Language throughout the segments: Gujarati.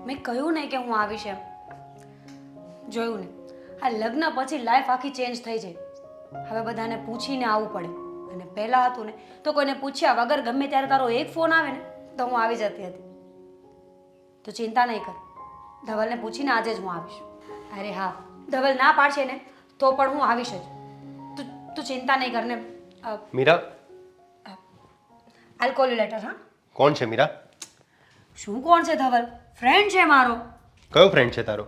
મેં કહ્યું નહીં કે હું આવીશ એમ. જોયું ને, આ લગ્ન પછી લાઈફ આખી ચેન્જ થઈ જાય. હવે બધાને પૂછીને આવવું પડે. અને પહેલાં હતું ને તો કોઈને પૂછ્યા વગર ગમે ત્યારે તારો એક ફોન આવે ને તો હું આવી જતી હતી. તો ચિંતા નહીં કર, ધવલને પૂછીને આજે જ હું આવીશ. અરે હા, ધવલ ના પાડશે ને તો પણ હું આવીશ જ. તું ચિંતા નહીં કર ને. મીરા, આલ કોલ યુ લેટર. હા, કોણ છે મીરા? શું કોણ છે ધવલ? ફ્રેન્ડ છે મારો. કયો ફ્રેન્ડ છે તારો?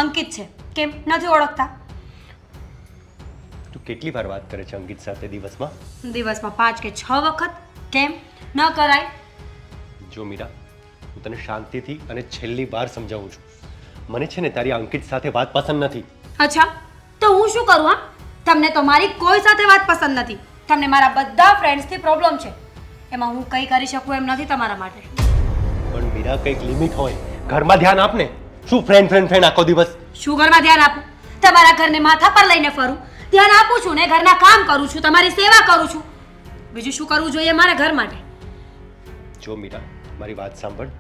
અંકિત છે. કેમ નથી ઓળખતા? તું કેટલી વાર વાત કરે છે અંકિત સાથે દિવસમાં? દિવસમાં 5 કે 6 વખત. કેમ ન કરાય? જો મીરા, હું તને શાંતિથી અને છેલ્લી વાર સમજાવું છું. મને છે ને તારી અંકિત સાથે વાત પસંદ નથી. અચ્છા, તો હું શું કરું? હા, તમને તો મારી કોઈ સાથે વાત પસંદ નથી. તમને મારા બધા ફ્રેન્ડ્સથી પ્રોબ્લેમ છે. એમાં હું કંઈ કરી શકું એમ નથી તમારા માટે. પણ મીરા, કંઈક લિમિટ હોય. ઘરમાં ધ્યાન આપ ને. શું ફ્રેન્ડ ફ્રેન્ડ ફ્રેન્ડ આખો દિવસ? શું ઘરમાં ધ્યાન આપું? તમારા ઘરને માથા પર લઈને ફરું. ધ્યાન આપું છું ને, ઘરના કામ કરું છું, તમારી સેવા કરું છું. બીજું શું કરવું જોઈએ મારા ઘર માટે? જો મીરા, મારી વાત સાંભળ.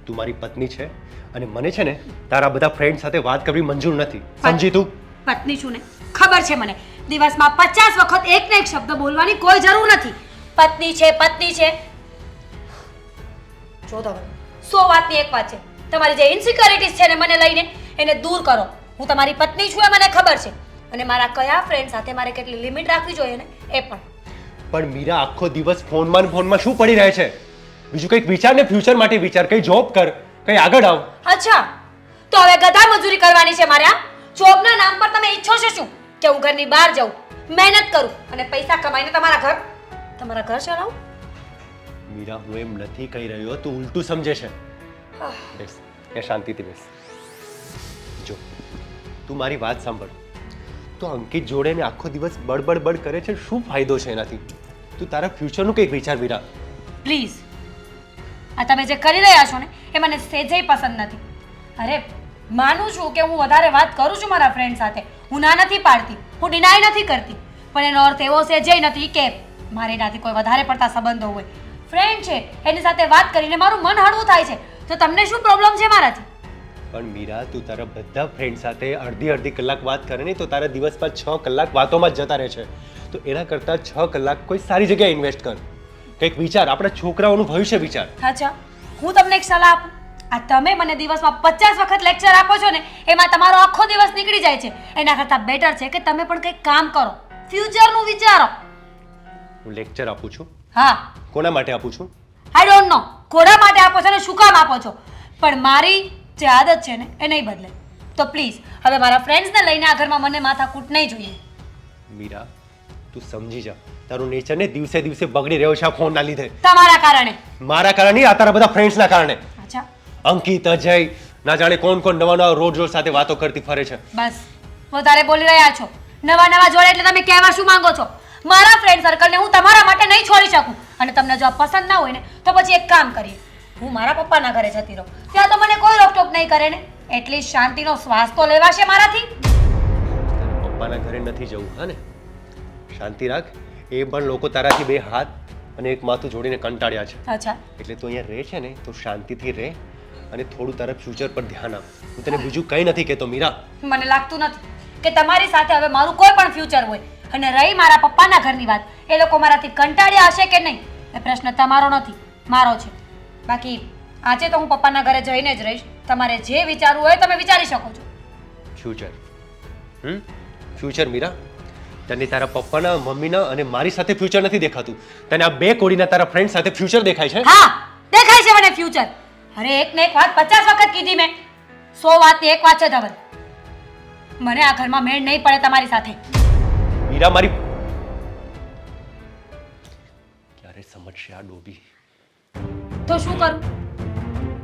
તું મારી પત્ની છે અને મને છે ને તારા બધા ફ્રેન્ડ સાથે વાત કરવી મંજૂર નથી. સમજી તું? પત્ની છું ને, ખબર છે મને. દિવસમાં 50 વખત એક ને એક શબ્દ બોલવાની કોઈ જરૂર નથી. પત્ની છે, પત્ની છે. જો તો 100 વાતની એક વાત છે. તમારી જે ઇન્સિક્યોરિટીઝ છે ને મને લઈને એને દૂર કરો. હું તમારી પત્ની છું એ મને ખબર છે. અને મારા કયા ફ્રેન્ડ સાથે મારે કેટલી લિમિટ રાખવી જોઈએ ને એ પણ. પણ મીરા, આખો દિવસ ફોનમાં ને ફોનમાં શું પડી રહે છે? બીજું કંઈક વિચાર ને, ફ્યુચર માટે વિચાર. કંઈ જોબ કર, કંઈ આગળ આવ. અચ્છા, તો હવે ગધા મજૂરી કરવાની છે મારે? આ જોબના નામ પર તમે ઈચ્છો છો શું કે હું ઘરની બહાર જાઉં, મહેનત કરું અને પૈસા કમાઈને તમારા ઘર ચલાવું? મીરા, હું એમ નથી કહી રહ્યો, તું ઉલટું સમજે છે. બેસ, એ શાંતિથી બેસ. જો, તું મારી વાત સાંભળ. તો અંકિત જોડે ને આખો દિવસ બડ કરે છે, શું ફાયદો છે એનાથી? તું તારા ફ્યુચરનું કંઈક વિચાર મીરા. પ્લીઝ, આ તમે જે કરી રહ્યા છો ને એ મને સહેજેય પસંદ નથી. અરે, માનું છું કે હું વધારે વાત કરું છું મારા ફ્રેન્ડ સાથે. હું ના નથી પાડતી, હું ડિનાય નથી કરતી. પણ એનો અર્થ એવો સહેજેય નથી કે મારે એનાથી કોઈ વધારે પડતા સંબંધો હોય. ફ્રેન્ડ છે, એની સાથે વાત કરીને મારું મન હળવું થાય છે. તો તમને શું પ્રોબ્લેમ છે મારાથી? પણ મીરા, તું તારા બધા ફ્રેન્ડ સાથે અડધી કલાક વાત કરે ને તો તારા દિવસમાં 6 કલાક વાતોમાં જ જતા રહે છે. તો એના કરતાં 6 કલાક કોઈ સારી જગ્યાએ ઇન્વેસ્ટ કર. કંઈક વિચાર, આપણા છોકરાઓનું ભવિષ્ય વિચાર. અચ્છા, હું તમને એક સલાહ આપું. આ તમે મને દિવસમાં 50 વખત લેક્ચર આપો છો ને એમાં તમારો આખો દિવસ નીકળી જાય છે. એના કરતાં બેટર છે કે તમે પણ કંઈક કામ કરો, ફ્યુચરનું વિચારો. હું લેક્ચર આપું છું? હા. કોના માટે આપું છું? I don't know. કોના માટે આપો છો ને શું કામ આપો છો, પણ મારી જે આદત છે ને એ નહીં બદલે. તો પ્લીઝ હવે મારા ફ્રેન્ડ્સને લઈને આ ઘરમાં મને માથાકૂટ નહીં જોઈએ. મીરા, તું સમજી જા. તારું નેચર ને દિવસે દિવસે બગડી રહ્યો છે આ ફોનના લીધે. તમારા કારણે. મારા કારણે નહીં, આ તારા બધા ફ્રેન્ડ્સના કારણે. અચ્છા, અંકિત, અજય, ના જાણે કોણ નવા નવા રોજ સાથે વાતો કરતી ફરે છે. બસ વધારે બોલી રહ્યા છો. નવા જોડે એટલે તમે કહેવા શું માંગો છો? મારા ફ્રેન્ડ સર્કલને હું તમારા માટે નહીં છોડી શકું. અને તમને જો પસંદ ના હોય ને તો પછી એક કામ કરીએ, હું મારા પપ્પાના ઘરે જતી રહું. ત્યાં તો મને કોઈ રોકટોક નહીં કરે ને. એટલી શાંતિનો શ્વાસ તો લેવાશે મારાથી. પપ્પાના ઘરે નથી જવું, હા ને? શાંતિ રાખ. એ પણ લોકો તારાથી 2 હાથ અને એક માથું જોડીને કંટાળ્યા છે. અચ્છા, એટલે તું અહીંયા રહે છે ને તો શાંતિથી રહે અને થોડું તારા ફ્યુચર પર ધ્યાન આપ. હું તને બીજું કંઈ નથી કહેતો મીરા. મને લાગતું નથી કે તમારી સાથે હવે મારું કોઈ પણ ફ્યુચર હોય. અને રહી મારા પપ્પાના ઘરની વાત, એ લોકો મારાથી કંટાળ્યા હશે કે નહીં એ પ્રશ્ન તમારો નથી, મારો છે. બાકી આજે તો હું પપ્પાના ઘરે જઈને જ રહીશ. તમારે જે વિચારવું હોય તમે વિચારી શકો છો. ફ્યુચર? ફ્યુચર મીરા? તને તારા પપ્પાના, મમ્મીના અને મારી સાથે ફ્યુચર નથી દેખાતું. તને આ 2 કોડીના તારા ફ્રેન્ડ સાથે ફ્યુચર દેખાય છે? હા, દેખાય છે મને ફ્યુચર. અરે એક ને એક વાત 50 વખત કીધી મેં. 100 વાતની એક વાત છે ધવલ. મને આ ઘરમાં મેળ નહીં પડે તમારી સાથે. મીરા, મારી ક્યારે સમજશે આ ડોબી? તો શું કરું?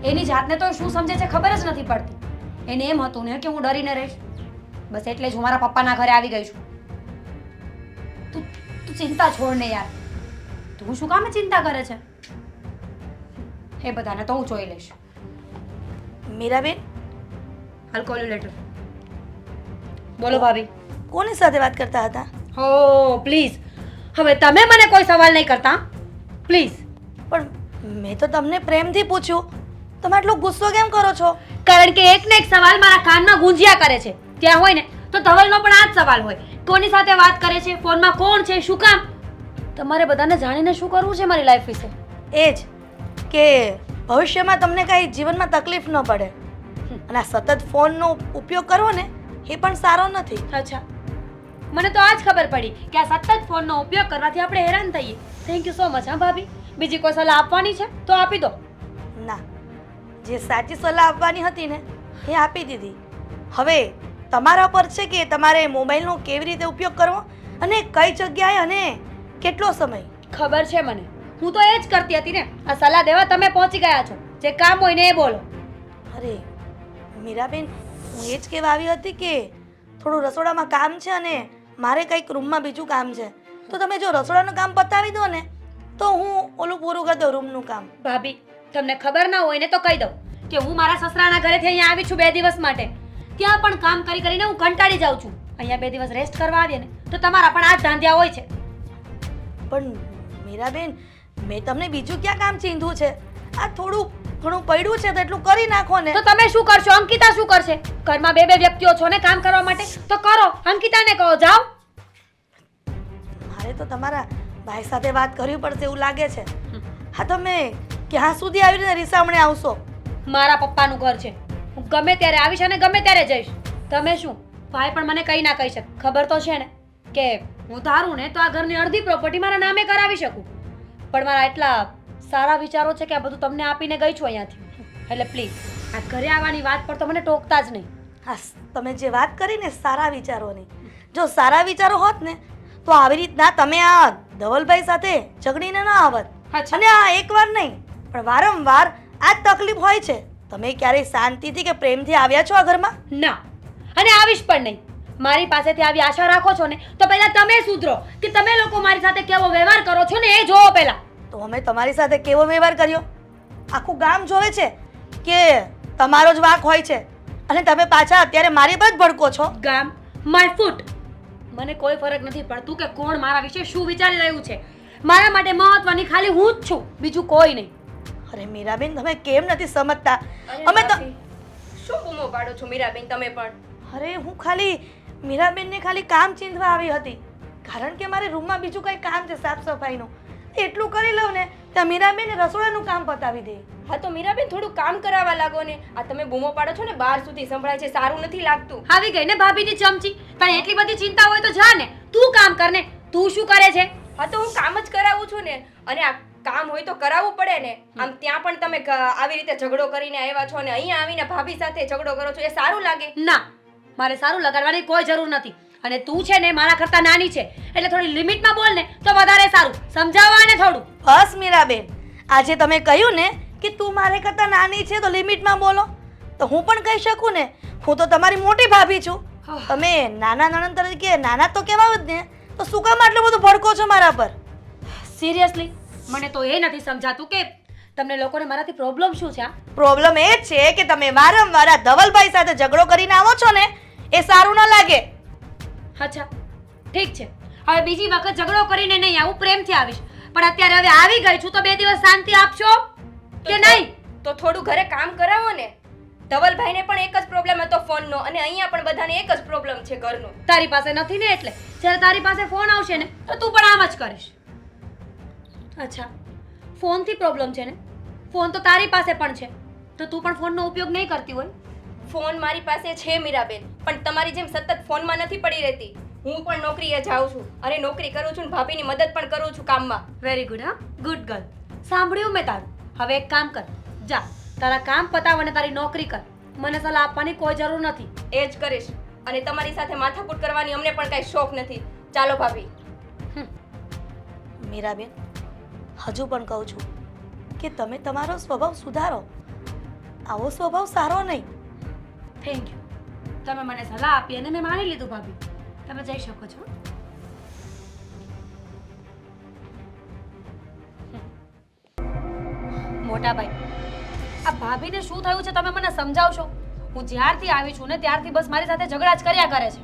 એની જાતને તો શું સમજે છે ખબર જ નથી પડતી. એને એમ હતું ને કે હું ડરીને રહીશ. બસ એટલે જ હું મારા પપ્પાના ઘરે આવી ગઈ છું. તું ચિંતા છોડ ને યાર. તું શું કામે ચિંતા કરે છે? એ બધાને તો હું જોઈ લઈશ. મીરાબેન, હાલ કોલ લેટર. બોલો ભાભી. કોની સાથે વાત કરતા હતા? હો પ્લીઝ, હવે તમે મને કોઈ સવાલ નહીં કરતા પ્લીઝ. પણ મેં તો તમને પ્રેમથી પૂછ્યું. તમે આટલો ગુસ્સો કેમ કરો છો? કારણ કે એક ને એક સવાલ મારા કાનમાં ગુંજ્યા કરે છે. ત્યાં હોય ને તો ધવલનો પણ આ જ સવાલ હોય. કોની સાથે વાત કરે છે, ફોનમાં કોણ છે, શું કામ? તમારે બધાને જાણીને શું કરવું છે મારી લાઈફ વિશે? એ જ કે ભવિષ્યમાં તમને કાંઈ જીવનમાં તકલીફ ન પડે. અને આ સતત ફોનનો ઉપયોગ કરવો ને એ પણ સારો નથી. અચ્છા, મને તો આજ ખબર પડી કે આ સતત ફોનનો ઉપયોગ કરવાથી આપણે હેરાન થઈએ. Thank you so much. હા ભાભી, બીજી કોઈ સલાહ આપવાની છે તો આપી દો. ના, જે સાચી સલાહ આપવાની હતી ને એ આપી દીધી. હવે તમારા પર છે કે તમારે મોબાઈલનો કેવી રીતે ઉપયોગ કરવો અને કઈ જગ્યાએ અને કેટલો સમય. ખબર છે મને, હું તો એ જ કરતી હતી ને. આ સલાહ દેવા તમે પહોંચી ગયા છો. જે કામ હોય ને એ બોલો. અરે મીરાબેન, હું એ જ કહેવા આવી હતી કે થોડું રસોડામાં કામ છે અને મારે કંઈક રૂમમાં બીજું કામ છે. તો તમે જો રસોડાનું કામ પતાવી દો ને તો હું ઓલું પૂરું કરી દઉં રૂમનું કામ. ભાભી, તમને ખબર ના હોય ને તો કહી દઉં કે હું મારા સસરાના ઘરેથી અહીંયા આવી છું 2 દિવસ માટે. ત્યાં પણ કામ કરી કરીને હું કંટાળી જાઉં છું. અહીંયા 2 દિવસ રેસ્ટ કરવા આવીએ ને તો તમારા પણ આ જ ધાંધિયા હોય છે. પણ મીરાબેન, મેં તમને બીજું ક્યાં કામ ચીંધું છે? આ થોડું ઘણું પડ્યું છે તો એટલું કરી નાખો ને. તો તમે શું કરશો? અંકિતા શું કરશે? ઘરમાં 2 વ્યક્તિઓ છો ને કામ કરવા માટે, તો કરો. અંકિતાને કહો, જાઓ. મારે તો તમારા ભાઈ સાથે વાત કરવી પડશે એવું લાગે છે. હા, તમે ક્યાં સુધી આવી રીતે રીસામણે આવશો? મારા પપ્પાનું ઘર છે. હું ગમે ત્યારે આવીશ અને ગમે ત્યારે જઈશ. તમે શું, ભાઈ પણ મને કંઈ ના કહી શકે. ખબર તો છે ને કે હું ધારું ને તો આ ઘરની અડધી પ્રોપર્ટી મારા નામે કરાવી શકું. પણ મારા એટલા સારા વિચારો છે કે આ બધું તમને આપીને ગઈ છું અહીંયાથી. એટલે પ્લીઝ આ ઘરે આવવાની વાત પર તો મને ટોકતા જ નહીં. હા, તમે જે વાત કરી ને સારા વિચારોની, જો સારા વિચારો હોત ને તો આવી રીતના તમે આ ધવલભાઈ સાથે ઝઘડીને ન આવત. અચ્છા. અને આ એકવાર નહીં પણ વારંવાર આ જ તકલીફ હોય છે. તમે ક્યારેય શાંતિથી કે પ્રેમથી આવ્યા છો આ ઘરમાં? ના, અને આવીશ પણ નહીં. મારી પાસેથી આવી આશા રાખો છો ને તો પહેલા તમે સુધરો કે તમે લોકો મારી સાથે કેવો વ્યવહાર કરો છો ને એ જોવો પહેલા. તો અમે તમારી સાથે કેવો વ્યવહાર કર્યો? આખું ગામ જોવે છે કે તમારો જ વાંક હોય છે અને તમે પાછા અત્યારે મારી પર જ ભડકો છો. ગામ, માય ફૂટ. મને કોઈ ફરક નથી પડતું કે કોણ મારા વિશે શું વિચારી રહ્યું છે. મારા માટે મહત્વની ખાલી હું જ છું, બીજું કોઈ નહીં. અરે મીરાબેન, તમે કેમ નથી સમજતા? અમે તો શું બૂમો પાડો છો મીરાબેન તમે પણ? અરે હું ખાલી મીરાબેનને ખાલી કામ ચીંધવા આવી હતી. કારણ કે મારે રૂમમાં બીજું કંઈ કામ છે સાફ સફાઈનું. એટલું કરી લઉં ને ત્યાં મીરાબેન રસોડાનું કામ પતાવી દે. હા તો મીરાબેન થોડું કામ કરાવવા લાગો ને. આ તમે બૂમો પાડો છો ને બહાર સુધી સંભળાય છે, સારું નથી લાગતું. આવી ગઈ ને ભાભીની ચમચી. તને એટલી બધી ચિંતા હોય તો જા ને, તું કામ કર ને. તું શું કરે છે? હા તો હું કામ જ કરાવું છું ને. અને આ કામ હોય તો કરાવવું પડે ને. આમ ત્યાં પણ તમે આવી રીતે ઝઘડો કરીને આવ્યા છો ને અહીંયા આવીને ભાભી સાથે ઝઘડો કરો છો, એ સારું લાગે? ના, મારે સારું લગાડવાની કોઈ જરૂર નથી. અને તું છે ને મારા કરતા નાની છે એટલે થોડી લિમિટમાં બોલ ને તો વધારે સારું. સમજાવવા ને થોડું. બસ મીરાબેન, આજે તમે કહ્યું ને કે તું મારે કરતાં નાની છે તો લિમિટમાં બોલો, તો હું પણ કહી શકું ને હું તો તમારી મોટી ભાભી છું. તમે નાના નણંદ તરીકે નાના તો કહેવાય જ ને, તો શું કામ આટલું બધું ભડકો છો મારા પર? સિરિયસલી મને તો એ નથી સમજાતું કે તમને લોકોને મારાથી પ્રોબ્લેમ શું છે. પ્રોબ્લેમ એ જ છે કે તમે વારંવાર આ ધવલભાઈ સાથે ઝઘડો કરીને આવો છો ને એ સારું ન લાગે. અચ્છા, ઠીક છે. હવે બીજી વખત ઝઘડો કરીને નહીં આવું, પ્રેમથી આવીશ. પણ અત્યારે હવે આવી ગઈ છું તો 2 દિવસ શાંતિ આપશો કે નહીં? તો થોડું ઘરે કામ કરાવો ને. ધવલભાઈને પણ એક જ પ્રોબ્લેમ હતો ફોનનો અને અહીંયા પણ બધાને એક જ પ્રોબ્લેમ છે ઘરનો. તારી પાસે નથી ને એટલે જ્યારે તારી પાસે ફોન આવશે ને તો તું પણ આમ જ કરીશ. અચ્છા, ફોનથી પ્રોબ્લેમ છે ને? ફોન તો તારી પાસે પણ છે તો તું પણ ફોનનો ઉપયોગ નહીં કરતી હોય? ફોન મારી પાસે છે મીરાબેન, પણ તમારી જેમ સતત ફોનમાં નથી પડી રહેતી. હું પણ નોકરીએ જાઉં છું અને નોકરી કરું છું ને ભાભીની મદદ પણ કરું છું કામમાં. Very good. હા, ગુડ ગર્લ. સાંભળ્યું મેં તારું. હવે એક કામ કર, જા તારા કામ પતાવ અને તારી નોકરી કર. મને સલાહ આપવાની કોઈ જરૂર નથી. એ જ કરીશ. અને તમારી સાથે માથાકૂટ કરવાની અમને પણ કાંઈ શોખ નથી. ચાલો ભાભી. મીરાબેન, હજુ પણ કહું છું કે તમે તમારો સ્વભાવ સુધારો. આવો સ્વભાવ સારો નહીં. Thank you. તમે મને સલાહ આપી અને મેં માની લીધું ભાભી. તમે જઈ શકો છો. મોટા ભાઈ, આ ભાભીને શું થયું છે તમે મને સમજાવશો? હું જ્યારથી આવી છું ને ત્યારથી બસ મારી સાથે ઝઘડા જ કર્યા કરે છે.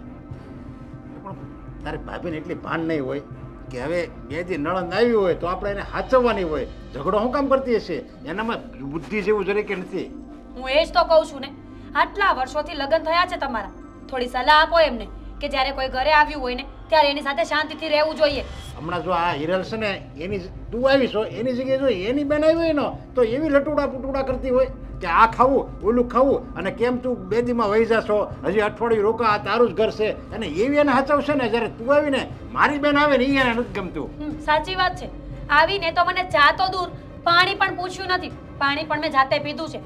તારી ભાભીને એટલી ભાન નહીં હોય કે હવે બે દી નણંદ આવી હોય તો આપણે એને હાચવવાની હોય. ઝઘડો શું કામ કરતી હશે? એનામાં બુદ્ધિ જેવું જરીકે નથી. હું એ જ તો કહું છું ને, આટલા વર્ષોથી લગ્ન થયા છે તમારા, થોડી સલાહ આપો એમને કે જ્યારે કોઈ ઘરે આવ્યું હોય ને ત્યારે એની સાથે શાંતિથી રહેવું જોઈએ. હમણાં જો આ હિરલ છે ને એની તું આવી છો એની જગ્યાએ જો એની બેન આવી હોય ને તો એવી લટુડા પુટુડા કરતી હોય કે આ ખાવું ઓલું ખાવું, અને કેમ તું બે દીમાં વહી જાશો, હજી અઠવાડિયું રોકા, આ તારું જ ઘર છે, અને એવી એને હચાવશે ને જ્યારે તું આવીને મારી બેન આવે ને એ એને નથી ગમતું. સાચી વાત છે. આવીને તો મને ચા તો દૂર, પાણી પણ પૂછ્યું નથી. પાણી પણ મેં જાતે પીધું છે.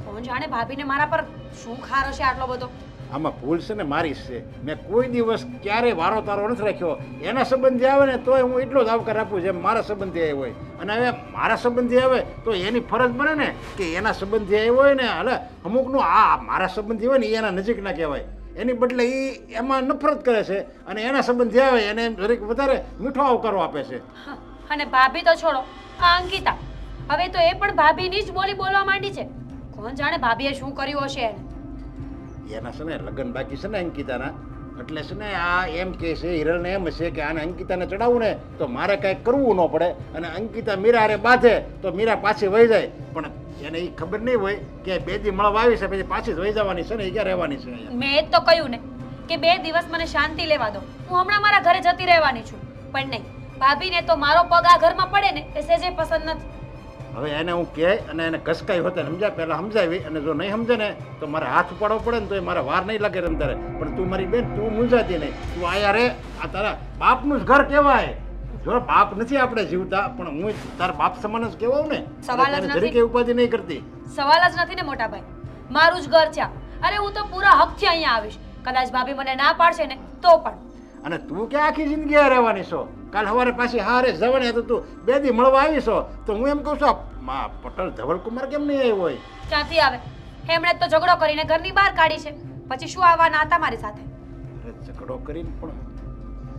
કોણ જાણે ભાભીને મારા પર શું ખાર હશે આટલો બધો. આમાં ભૂલ છે ને મારી જ છે. મેં કોઈ દિવસ ક્યારેય વારો તારો નથી રાખ્યો. એના સંબંધી આવે ને તોય હું એટલો જ આવકાર આપું જેમ મારા સંબંધી આવ્યો હોય. અને હવે મારા સંબંધી આવે તો એની ફરજ બને ને કે એના સંબંધી આવ્યો હોય ને એટલે અમુકનું આ મારા સંબંધી હોય ને એ એના નજીકના કહેવાય. એની બદલે એ એમાં નફરત કરે છે અને એના સંબંધી આવે એને જરીક વધારે મીઠો આવકારો આપે છે. હા, અને ભાભી તો છોડો, આ અંકિતા હવે તો એ પણ ભાભીની જ બોલી બોલવા માંડી છે. કોણ જાણે ભાભીએ શું કર્યું હશે એને. એના છે ને લગ્ન બાકી છે ને અંકિતાના, એટલે છે ને આ એમ કહે છે હિરલને એમ છે કે આને અંકિતાને ચડાવવું ને તો મારે કાંઈ કરવું ન પડે, અને અંકિતા મીરા હારે બાંધે તો મીરા પાછી વહી જાય. પણ એને એ ખબર નહીં હોય કે બે દી મળવા આવી છે પછી પાછી જ વહી જવાની છે ને એ ક્યાં રહેવાની છે અહીંયા. મેં એ જ તો કહ્યું ને કે 2 દિવસ મને શાંતિ લેવા દો, હું હમણાં મારા ઘરે જતી રહેવાની છું. પણ નહીં, ભાભીને તો મારો પગ આ ઘરમાં પડે ને એ સેજે પસંદ નથી. હવે એને હું કહે અને એને ઘસકાઈ હોતે સમજાય, પહેલાં સમજાવી, અને જો નહીં સમજે ને તો મારે હાથ ઉપાડવો પડે ને તો એ મારે વાર નહીં લાગે રમતારે. પણ તું મારી બેન, તું મૂંઝાતી નહીં, તું આયા રે. આ તારા બાપનું જ ઘર કહેવાય. જો બાપ નથી આપણે જીવતા પણ હું તારા બાપ સમાન જ કહેવાઉં ને. સવાલ જ નથી. જરીકે ઉપાધિ નહીં કરતી. સવાલ જ નથી ને મોટા ભાઈ, મારું જ ઘર છે આ. અરે હું તો પૂરા હકથી અહીંયા આવીશ. કદાચ ભાભી મને ના પાડશે ને તો પણ. અને તું ક્યાં આખી જિંદગી આ રહેવાની છો? કાલ સવારે પાછી હારે જવાની તો તું બે દી મળવા આવી છો તો હું એમ કહું છું આ પટેલ ધવલકુમાર કેમ નહીં આવ્યો હોય? ક્યાંથી આવે? એમણે તો ઝઘડો કરીને ઘરની બહાર કાઢી છે, પછી શું આવવાના હતા મારી સાથે? અરે ઝઘડો કરીને પણ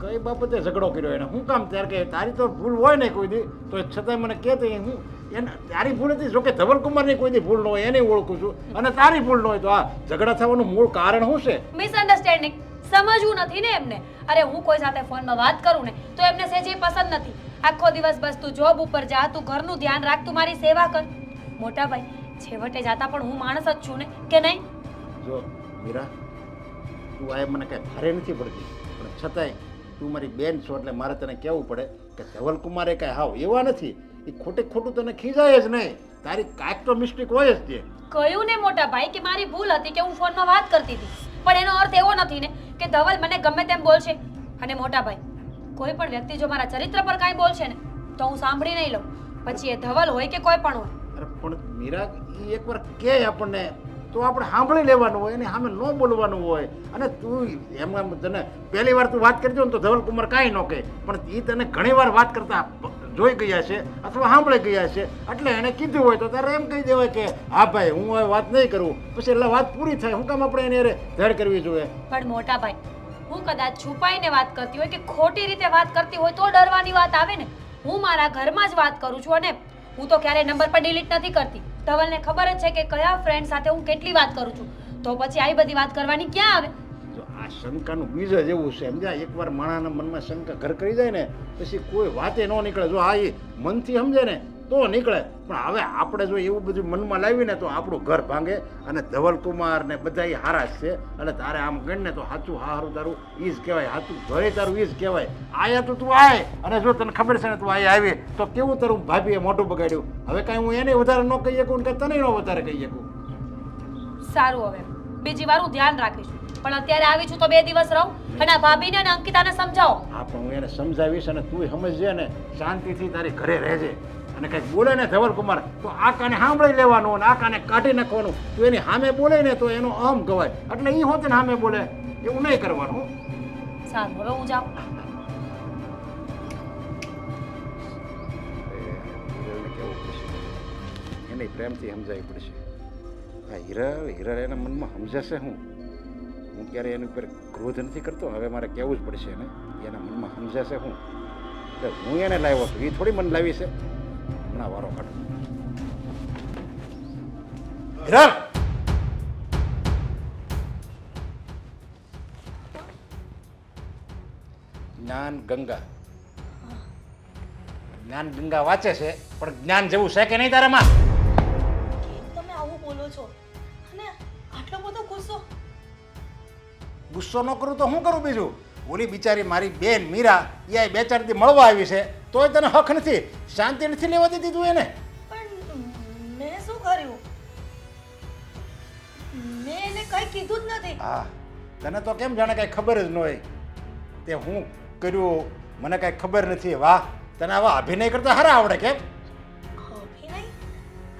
કઈ બાબતે ઝઘડો કર્યો એને? શું કામ? ત્યારે કે તારી તો ભૂલ હોય ને કોઈ દી તો છતાંય મને કહે તો હું એને તારી ભૂલ હતી. જોકે ધવલકુમારની કોઈ દી ભૂલ ન હોય એને ઓળખું છું, અને તારી ભૂલ ન હોય તો આ ઝઘડા થવાનું મૂળ કારણ શું છે? મિસઅન્ડરસ્ટેન્ડિંગ. સમજવું નથી ને એમને. અરે હું કોઈ સાથે ફોનમાં વાત કરું ને તો એમને સેજે પસંદ નથી. આખો દિવસ બસ તું જોબ ઉપર જા, તું ઘરનું ધ્યાન રાખ, તું મારી સેવા કર. મોટા ભાઈ, છેવટે જાતા પણ હું માણસ જ છું ને, કે નહીં? જો મીરા, તું આ મને કાંઈ ભારે નથી પડતી, પણ છતાંય તું મારી બેન છો એટલે મારે તને કહેવું પડે કે ધવલકુમારે કાંઈ હાવ એવા નથી. એ ખોટે ખોટું તને ખીજાય જ નહીં. તારી કાંઈક તો મિસ્ટેક હોય જ તે. કહ્યું ને મોટા ભાઈ કે મારી ભૂલ હતી કે હું ફોનમાં વાત કરતી હતી, પણ એનો અર્થ એવો નથી ને કે ધવલ મને ગમે તેમ બોલશે. અને મોટા ભાઈ, કોઈ પણ વ્યક્તિ જો મારા ચરિત્ર પર કાંઈ બોલશે ને તો હું સાંભળી નહીં લઉં, પછી એ ધવલ હોય કે કોઈ પણ હોય. અરે પણ મીરા, એ એકવાર કહે આપણને તો આપણે સાંભળી લેવાનું હોય, એને સામે ન બોલવાનું હોય. અને તું એમ તને પહેલી વાર તું વાત કરજો ને તો ધવલકુમાર કાંઈ ન કહે, પણ એ તને ઘણી વાર વાત કરતા જોઈ ગયા છે અથવા સાંભળી ગયા છે, એટલે એણે કીધું હોય તો તારે એમ કહી દેવાય કે હા ભાઈ હું હવે વાત નહીં કરું, પછી એટલે વાત પૂરી થાય. શું કામ આપણે એની ધડ કરવી જોઈએ? પણ મોટા ભાઈ, હું કદાચ છુપાઈને વાત કરતી હોય કે ખોટી રીતે વાત કરતી હોય તો ડરવાની વાત આવે ને. હું મારા ઘરમાં જ વાત કરું છું, અને હું તો ક્યારેય નંબર પર ડિલીટ નથી કરતી. ધવલને ખબર જ છે કે કયા ફ્રેન્ડ સાથે હું કેટલી વાત કરું છું, તો પછી આવી બધી વાત કરવાની ક્યાં આવે? જો આ શંકાનું બીજ જ એવું છે સમજ્યા. એકવાર માણસના મનમાં શંકા ઘર કરી જાય ને પછી કોઈ વાતે ન નીકળે. જો આ એ મનથી સમજે ને તો નીકળે, પણ હવે આપણે જો એવું બધું મનમાં લાવીને તો આપણું ઘર ભાંગે. અને ધવલકુમાર ને બધા એ હારા જ છે, એટલે તારે આમ ગણને તો સાચું હારું તારું ઈ જ કહેવાય, સાચું ઘરે તારું ઈ જ કહેવાય. આયા તો તું આય, અને જો તને ખબર છે ને તું આયા આવી તો કેવું તારું ભાભીએ મોઢું બગાડ્યું. હવે કાંઈ હું એને વધારે ન કહી શકું કે તને ન વધારે કહી શકું. સારું, હવે બીજી વાર હું ધ્યાન રાખીશ, પણ અત્યારે આવી છું તો 2 દિવસ રહું. અને આ ભાભીને અને અંકિતાને સમજાવો. હા, પણ હું એને સમજાવીશ અને તું સમજજે ને શાંતિથી તારી ઘરે રહેજે. અને કંઈક બોલે ને ધવલકુમાર તો આ કાને સાંભળી લેવાનું અને આ કાને કાઢી નાખવાનું. તું એની સામે બોલે ને તો એનો અહમ ગવાય, એટલે એ હોતે ને સામે બોલે એવું નહીં કરવાનું. સારું, હવે હું જાઉં. એને પ્રેમથી સમજાવવી પડશે. આ હિરલ એના મનમાં સમજાશે. હું ક્યારે એની ઉપર ક્રોધ નથી કરતો. હવે મારે કહેવું જ પડશે એને, એના મનમાં સમજાશે. હું એને લાવ્યો છું, એ થોડી મન લાવી છે. હમણાં વારો કાઢો. હિરલ, જ્ઞાન ગંગા જ્ઞાન ગંગા વાંચે છે પણ જ્ઞાન જેવું છે કે નહીં તારામાં? કેમ તમે આવું બોલો છો અને આટલો બધો ગુસ્સો? ગુસ્સો ન કરું તો હું કરું બીજું? ઓલી બિચારી મારી બેન મીરા એ 2-4 દી મળવા આવી છે તોય તને હક નથી, શાંતિ નથી લેવા દીધી તું એને? પણ મેં શું કર્યું? મેં એને કંઈ કીધું જ નથી. હા, તને તો કેમ જાણે કાંઈ ખબર જ ન હોય તે હું કર્યું મને કાંઈ ખબર નથી. વાહ, તને આવા અભિનય કરતા હારા આવડે કેમ? અભિનય?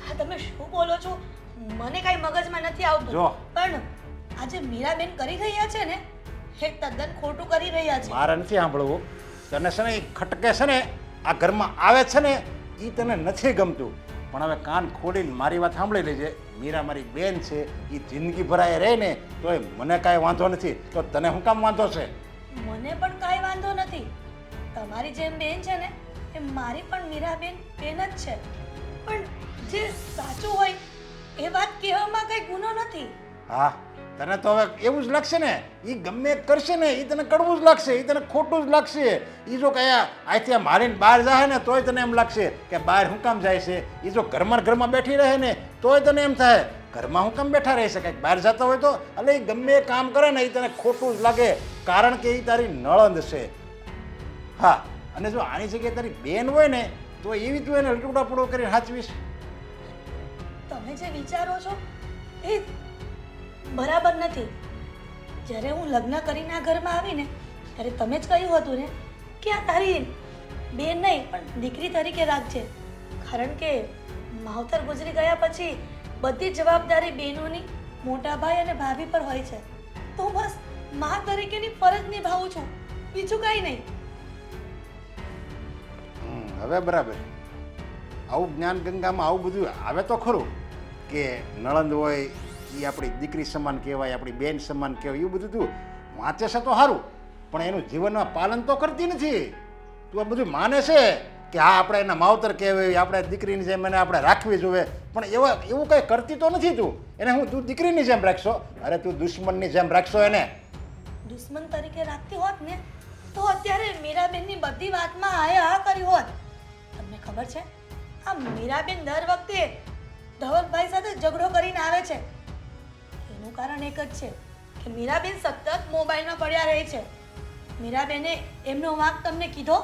હા, તમે શું બોલો છો? મને કાંઈ મગજમાં નથી આવતું. જો. પણ આજે મીરાબેન કરી રહ્યા છે ને એ તદ્દન ખોટું કરી રહ્યા છે. મારે નથી સાંભળવું. તને છે ને એ ખટકે છે ને આ ઘરમાં આવે છે ને એ તને નથી ગમતું. પણ હવે કાન ખોલીને મારી વાત સાંભળી લેજે. મીરા મારી બેન છે, એ જિંદગી ભરાય રહે ને તોય મને કાંઈ વાંધો નથી. તો તને શું કામ વાંધો છે? મને પણ કાંઈ વાંધો નથી. તમારી જેમ બેન છે ને એ મારી પણ મીરાબેન બેન જ છે. પણ જે સાચું હોય એ વાત કહેવામાં કંઈ ગુનો નથી. હા, તને તો હવે એવું જ લાગશે ને. એ ગમે એ કરશે ને એ તને કડવું જ લાગશે, એ તને ખોટું જ લાગશે. એ જો કયા અહીંથી મારીને બહાર જાય ને તોય તને એમ લાગશે કે બહાર શું કામ જાય છે. એ જો ઘરમાં બેઠી રહે ને તોય તને એમ થાય ઘરમાં શું કામ બેઠા રહી શકે. બહાર જતા હોય તો એટલે એ ગમે એ કામ કરે ને એ તને ખોટું જ લાગે, કારણ કે એ તારી નળંદ છે. હા, અને જો આની જગ્યાએ તારી બેન હોય ને તો એવી તું એને લટુડાપડો કરીને સાચવીશ. તમે જે વિચારો છો એ બરાબર નથી. જ્યારે હું લગ્ન કરીને આ ઘરમાં આવીને ત્યારે તમે જ કહ્યું હતું ને કે આ તારી બેન નહીં પણ દીકરી તરીકે રાખજે. કારણ કે માવતર ગુજરી ગયા પછી બધી જવાબદારી બહેનોની મોટા ભાઈ અને ભાભી પર હોય છે. તો બસ મા તરીકેની ફરજ નિભાવું છું, બીજું કાંઈ નહીં. હવે બરાબર. આવું જ્ઞાન ગંગામાં આવું બધું આવે તો ખરું કે નણંદ હોય એ આપણી દીકરી સમાન કહેવાય, આપણી બેન સમાન કહેવાય. એવું બધું તું વાંચે છે તો સારું, પણ એનું જીવનમાં પાલન તો કરતી નથી. તું આ બધું માને છે કે હા આપણે એના માવતર કહેવાય, આપણે દીકરીની જેમ એને આપણે રાખવી જોઈએ, પણ એવું કંઈ કરતી તો નથી તું. એને હું તું દીકરીની જેમ રાખશો? અરે તું દુશ્મનની જેમ રાખશો એને. દુશ્મન તરીકે રાખતી હોત ને તો અત્યારે મીરાબેનની બધી વાતમાં હા કરી હોત. તમને ખબર છે આ મીરાબેન દર વખતે ધવલભાઈ સાથે ઝઘડો કરીને આવે છે. એનું કારણ એક જ છે કે મીરાબેન સતત મોબાઈલમાં પડ્યા રહે છે. મીરાબેને એમનો વાંક તમને કીધો?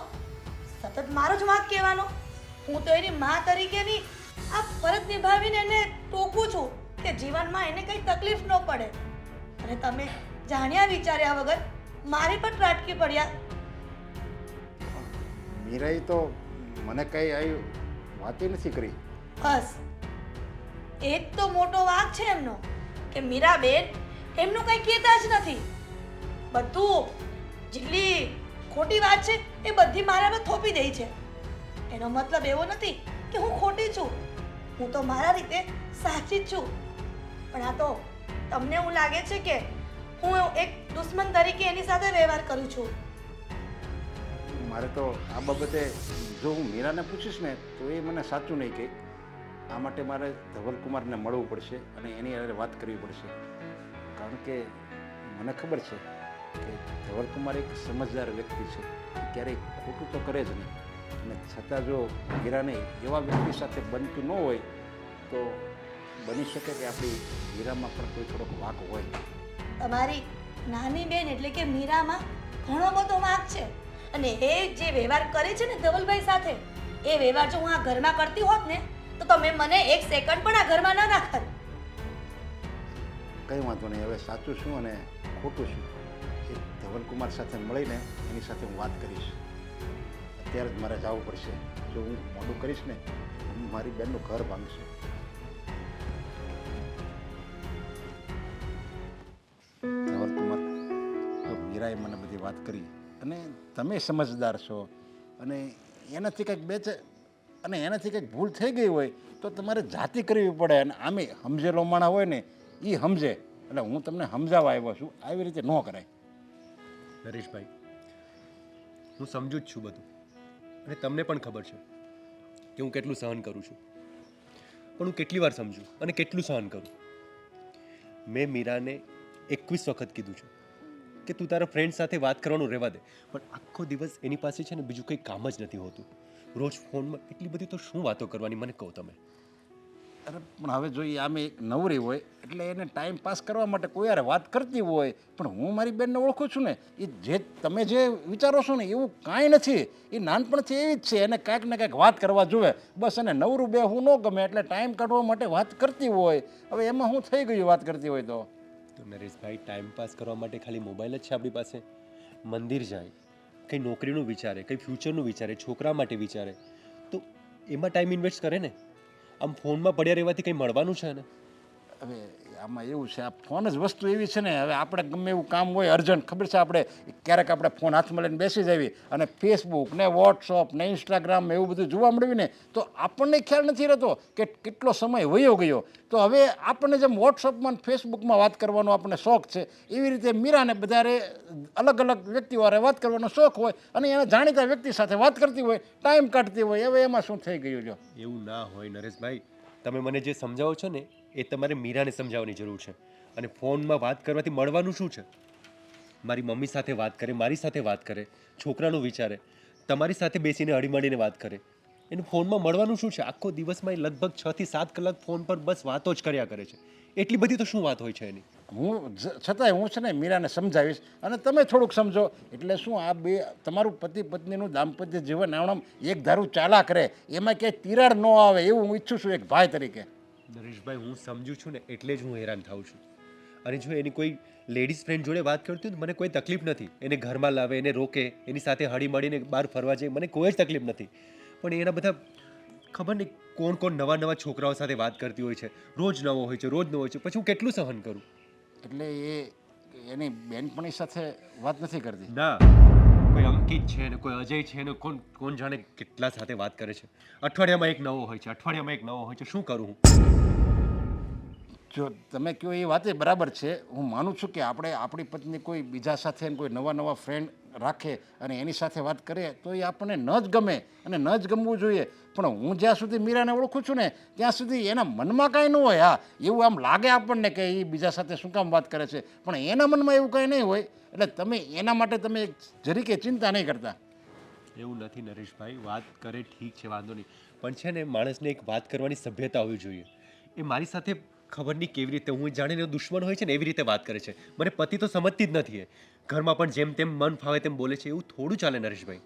સતત મારો જ વાંક કહેવાનો. હું તો એની મા તરીકેની આ ફરજ નિભાવીને એને ટોકું છું કે જીવનમાં એને કંઈ તકલીફ ન પડે. અને તમે જાણ્યા વિચાર્યા વગર મારી પર ત્રાટકી પડ્યા. મીરાએ તો મને કંઈ આવી વાતે નથી કરી. બસ એ જ તો મોટો વાંક છે એમનો કે મીરાબેન એમનું કંઈ કહેતા જ નથી. બધું જેટલી ખોટી વાત છે એ બધી મારા પર થોપી દે છે. એનો મતલબ એવો નથી કે હું ખોટી છું, હું તો મારા રીતે સાચી જ છું. પણ આ તો તમને એવું લાગે છે કે હું એક દુશ્મન તરીકે એની સાથે વ્યવહાર કરું છું. મારે તો આ બાબતે જો હું મીરાને પૂછીશ ને તો એ મને સાચું નહીં કહે. આ માટે મારે ધવલકુમારને મળવું પડશે અને એની હારે વાત કરવી પડશે. કારણ કે મને ખબર છે કે ધવલકુમાર એક સમજદાર વ્યક્તિ છે, ક્યારેય ખોટું તો કરે જ નહીં. અને છતાં જો મીરાને એવા વ્યક્તિ સાથે બનતું ન હોય તો બની શકે કે આપણી મીરામાં પણ કોઈ થોડોક વાંક હોય. તમારી નાની બેન એટલે કે મીરામાં ઘણો બધો વાંક છે. અને એ જે વ્યવહાર કરે છે ને ધવલભાઈ સાથે, એ વ્યવહાર જો હું આ ઘરમાં કરતી હોત ને તો તમે મને એક સેકન્ડ પણ આ ઘરમાં ન રાખત. કંઈ વાંધો નહીં. હવે સાચું શું અને ખોટું શું એ ધવલકુમાર સાથે મળીને એની સાથે હું વાત કરીશ. અત્યારે જ મારે જવું પડશે. જો હું મોડું કરીશ ને મારી બેનનું ઘર ભાંગશે. ધવલકુમાર, જો મીરાએ મને બધી વાત કરી અને તમે સમજદાર છો અને એનાથી કંઈક ભૂલ થઈ ગઈ હોય તો તમારે જાતિ કરવી પડે. અને આમે સમજેલો માણા હોય ને એ સમજે. એટલે હું તમને સમજાવવા આવ્યો છું, આવી રીતે ન કરાય. નરેશભાઈ, હું સમજુ જ છું બધું, અને તમને પણ ખબર છે કે હું કેટલું સહન કરું છું. પણ હું કેટલી વાર સમજું અને કેટલું સહન કરું. મેં મીરાને 21 વખત કીધું છે કે તું તારા ફ્રેન્ડ સાથે વાત કરવાનું રહેવા દે, પણ આખો દિવસ એની પાસે છે ને બીજું કંઈ કામ જ નથી હોતું. રોજ ફોનમાં એટલી બધી તો શું વાતો કરવાની મને કહો તમે. અરે પણ હવે જોઈએ આમે એક નવરી હોય એટલે એને ટાઈમ પાસ કરવા માટે કોઈ યાર વાત કરતી હોય, પણ હું મારી બેનને ઓળખું છું ને, એ જે તમે જે વિચારો છો ને એવું કાંઈ નથી. એ નાનપણથી એવી જ છે, એને કાંઈક ને કાંઈક વાત કરવા જોઈએ. બસ એને નવરું બેહવું ન ગમે એટલે ટાઈમ કાઢવા માટે વાત કરતી હોય. હવે એમાં શું થઈ ગયું વાત કરતી હોય તો? નરેશભાઈ, ટાઈમ પાસ કરવા માટે ખાલી મોબાઈલ જ છે આપણી પાસે? મંદિર જાય, કંઈ નોકરીનું વિચારે, કંઈ ફ્યુચરનું વિચારે, છોકરા માટે વિચારે, તો એમાં ટાઈમ ઇન્વેસ્ટ કરે ને. આમ ફોનમાં પડ્યા રહેવાથી કંઈ મળવાનું છે ને? હવે આમાં એવું છે, આ ફોન જ વસ્તુ એવી છે ને, હવે આપણે ગમે એવું કામ હોય અર્જન્ટ, ખબર છે, આપણે ક્યારેક આપણે ફોન હાથમાં લઈને બેસી જવી અને ફેસબુક ને વોટ્સઅપ ને ઇન્સ્ટાગ્રામ એવું બધું જોવા મળ્યું ને, તો આપણને ખ્યાલ નથી રહેતો કે કેટલો સમય વયો ગયો. તો હવે આપણને જેમ વોટ્સઅપમાં ફેસબુકમાં વાત કરવાનો આપણને શોખ છે, એવી રીતે મીરાને બધારે અલગ અલગ વ્યક્તિઓ હારે વાત કરવાનો શોખ હોય અને એના જાણીતા વ્યક્તિ સાથે વાત કરતી હોય, ટાઈમ કાઢતી હોય. હવે એમાં શું થઈ ગયું? જો એવું ના હોય નરેશભાઈ, તમે મને જે સમજાવો છો ને એ તમારે મીરાને સમજાવવાની જરૂર છે. અને ફોનમાં વાત કરવાથી મળવાનું શું છે? મારી મમ્મી સાથે વાત કરે, મારી સાથે વાત કરે, છોકરાનું વિચારે, તમારી સાથે બેસીને હળીમળીને વાત કરે. એને ફોનમાં મળવાનું શું છે? આખો દિવસમાં એ લગભગ 6 થી 7 કલાક ફોન પર બસ વાતો જ કર્યા કરે છે. એટલી બધી તો શું વાત હોય છે એની? છતાંય હું છે ને મીરાને સમજાવીશ અને તમે થોડુંક સમજો. એટલે શું આ બે તમારું પતિ પત્નીનું દાંપત્ય જીવન આમ એક ધારું ચાલા કરે, એમાં ક્યાંય તિરાડ ન આવે એવું હું ઈચ્છું છું એક ભાઈ તરીકે. નરેશભાઈ, હું સમજુ છું ને એટલે જ હું હેરાન થાઉં છું. અને જો એની કોઈ લેડીઝ ફ્રેન્ડ જોડે વાત કરતી હોય તો મને કોઈ તકલીફ નથી. એને ઘરમાં લાવે, એને રોકે, એની સાથે હળી મળીને બહાર ફરવા જાય, મને કોઈ જ તકલીફ નથી. પણ એના બધા ખબર નહીં કોણ કોણ નવા નવા છોકરાઓ સાથે વાત કરતી હોય છે. રોજ નવો હોય છે, રોજ નવો હોય છે. પછી હું કેટલું સહન કરું? એટલે એ એની બેનપણી સાથે વાત નથી કરતી? ના, કોઈ અંકિત છે ને કોઈ અજય છે ને કોણ કોણ જાણે કેટલા સાથે વાત કરે છે. અઠવાડિયામાં એક નવો હોય છે, અઠવાડિયામાં એક નવો હોય છે. શું કરું હું? જો તમે કહો એ વાતે બરાબર છે, હું માનું છું કે આપણે આપણી પત્ની કોઈ બીજા સાથે કોઈ નવા નવા ફ્રેન્ડ રાખે અને એની સાથે વાત કરે તો એ આપણને ન જ ગમે અને ન જ ગમવું જોઈએ. પણ હું જ્યાં સુધી મીરાને ઓળખું છું ને ત્યાં સુધી એના મનમાં કાંઈ ન હોય. હા, એવું આમ લાગે આપણને કે એ બીજા સાથે શું કામ વાત કરે છે, પણ એના મનમાં એવું કાંઈ નહીં હોય. એટલે તમે એના માટે તમે જરીકે ચિંતા નહીં કરતા. એવું નથી નરેશભાઈ, વાત કરે ઠીક છે, વાંધો નહીં, પણ છે ને માણસને એક વાત કરવાની સભ્યતા હોવી જોઈએ. એ મારી સાથે ખબર નહીં કેવી રીતે, હું જાણીને દુશ્મન હોય છે ને એવી રીતે વાત કરે છે. મને પતિ તો સમજતી જ નથી. એ ઘરમાં પણ જેમ તેમ મન ફાવે તેમ બોલે છે. એવું થોડું ચાલે નરેશભાઈ.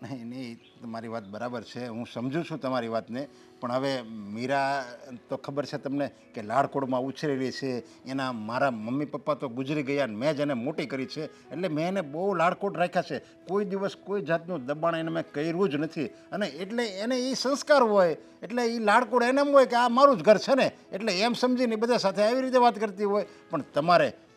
નહીં નહીં, તમારી વાત બરાબર છે, હું સમજુ છું તમારી વાતને. પણ હવે મીરા તો ખબર છે તમને કે લાડકોડમાં ઉછરેલી છે. એના મારા મમ્મી પપ્પા તો ગુજરી ગયા ને મેં જ એને મોટી કરી છે. એટલે મેં એને બહુ લાડકોડ રાખ્યા છે. કોઈ દિવસ કોઈ જાતનું દબાણ એને મેં કર્યું જ નથી. અને એટલે એને એ સંસ્કાર હોય એટલે એ લાડકોડ એને એમ હોય કે આ મારું જ ઘર છે ને, એટલે એમ સમજીને બધા સાથે આવી રીતે વાત કરતી હોય. પણ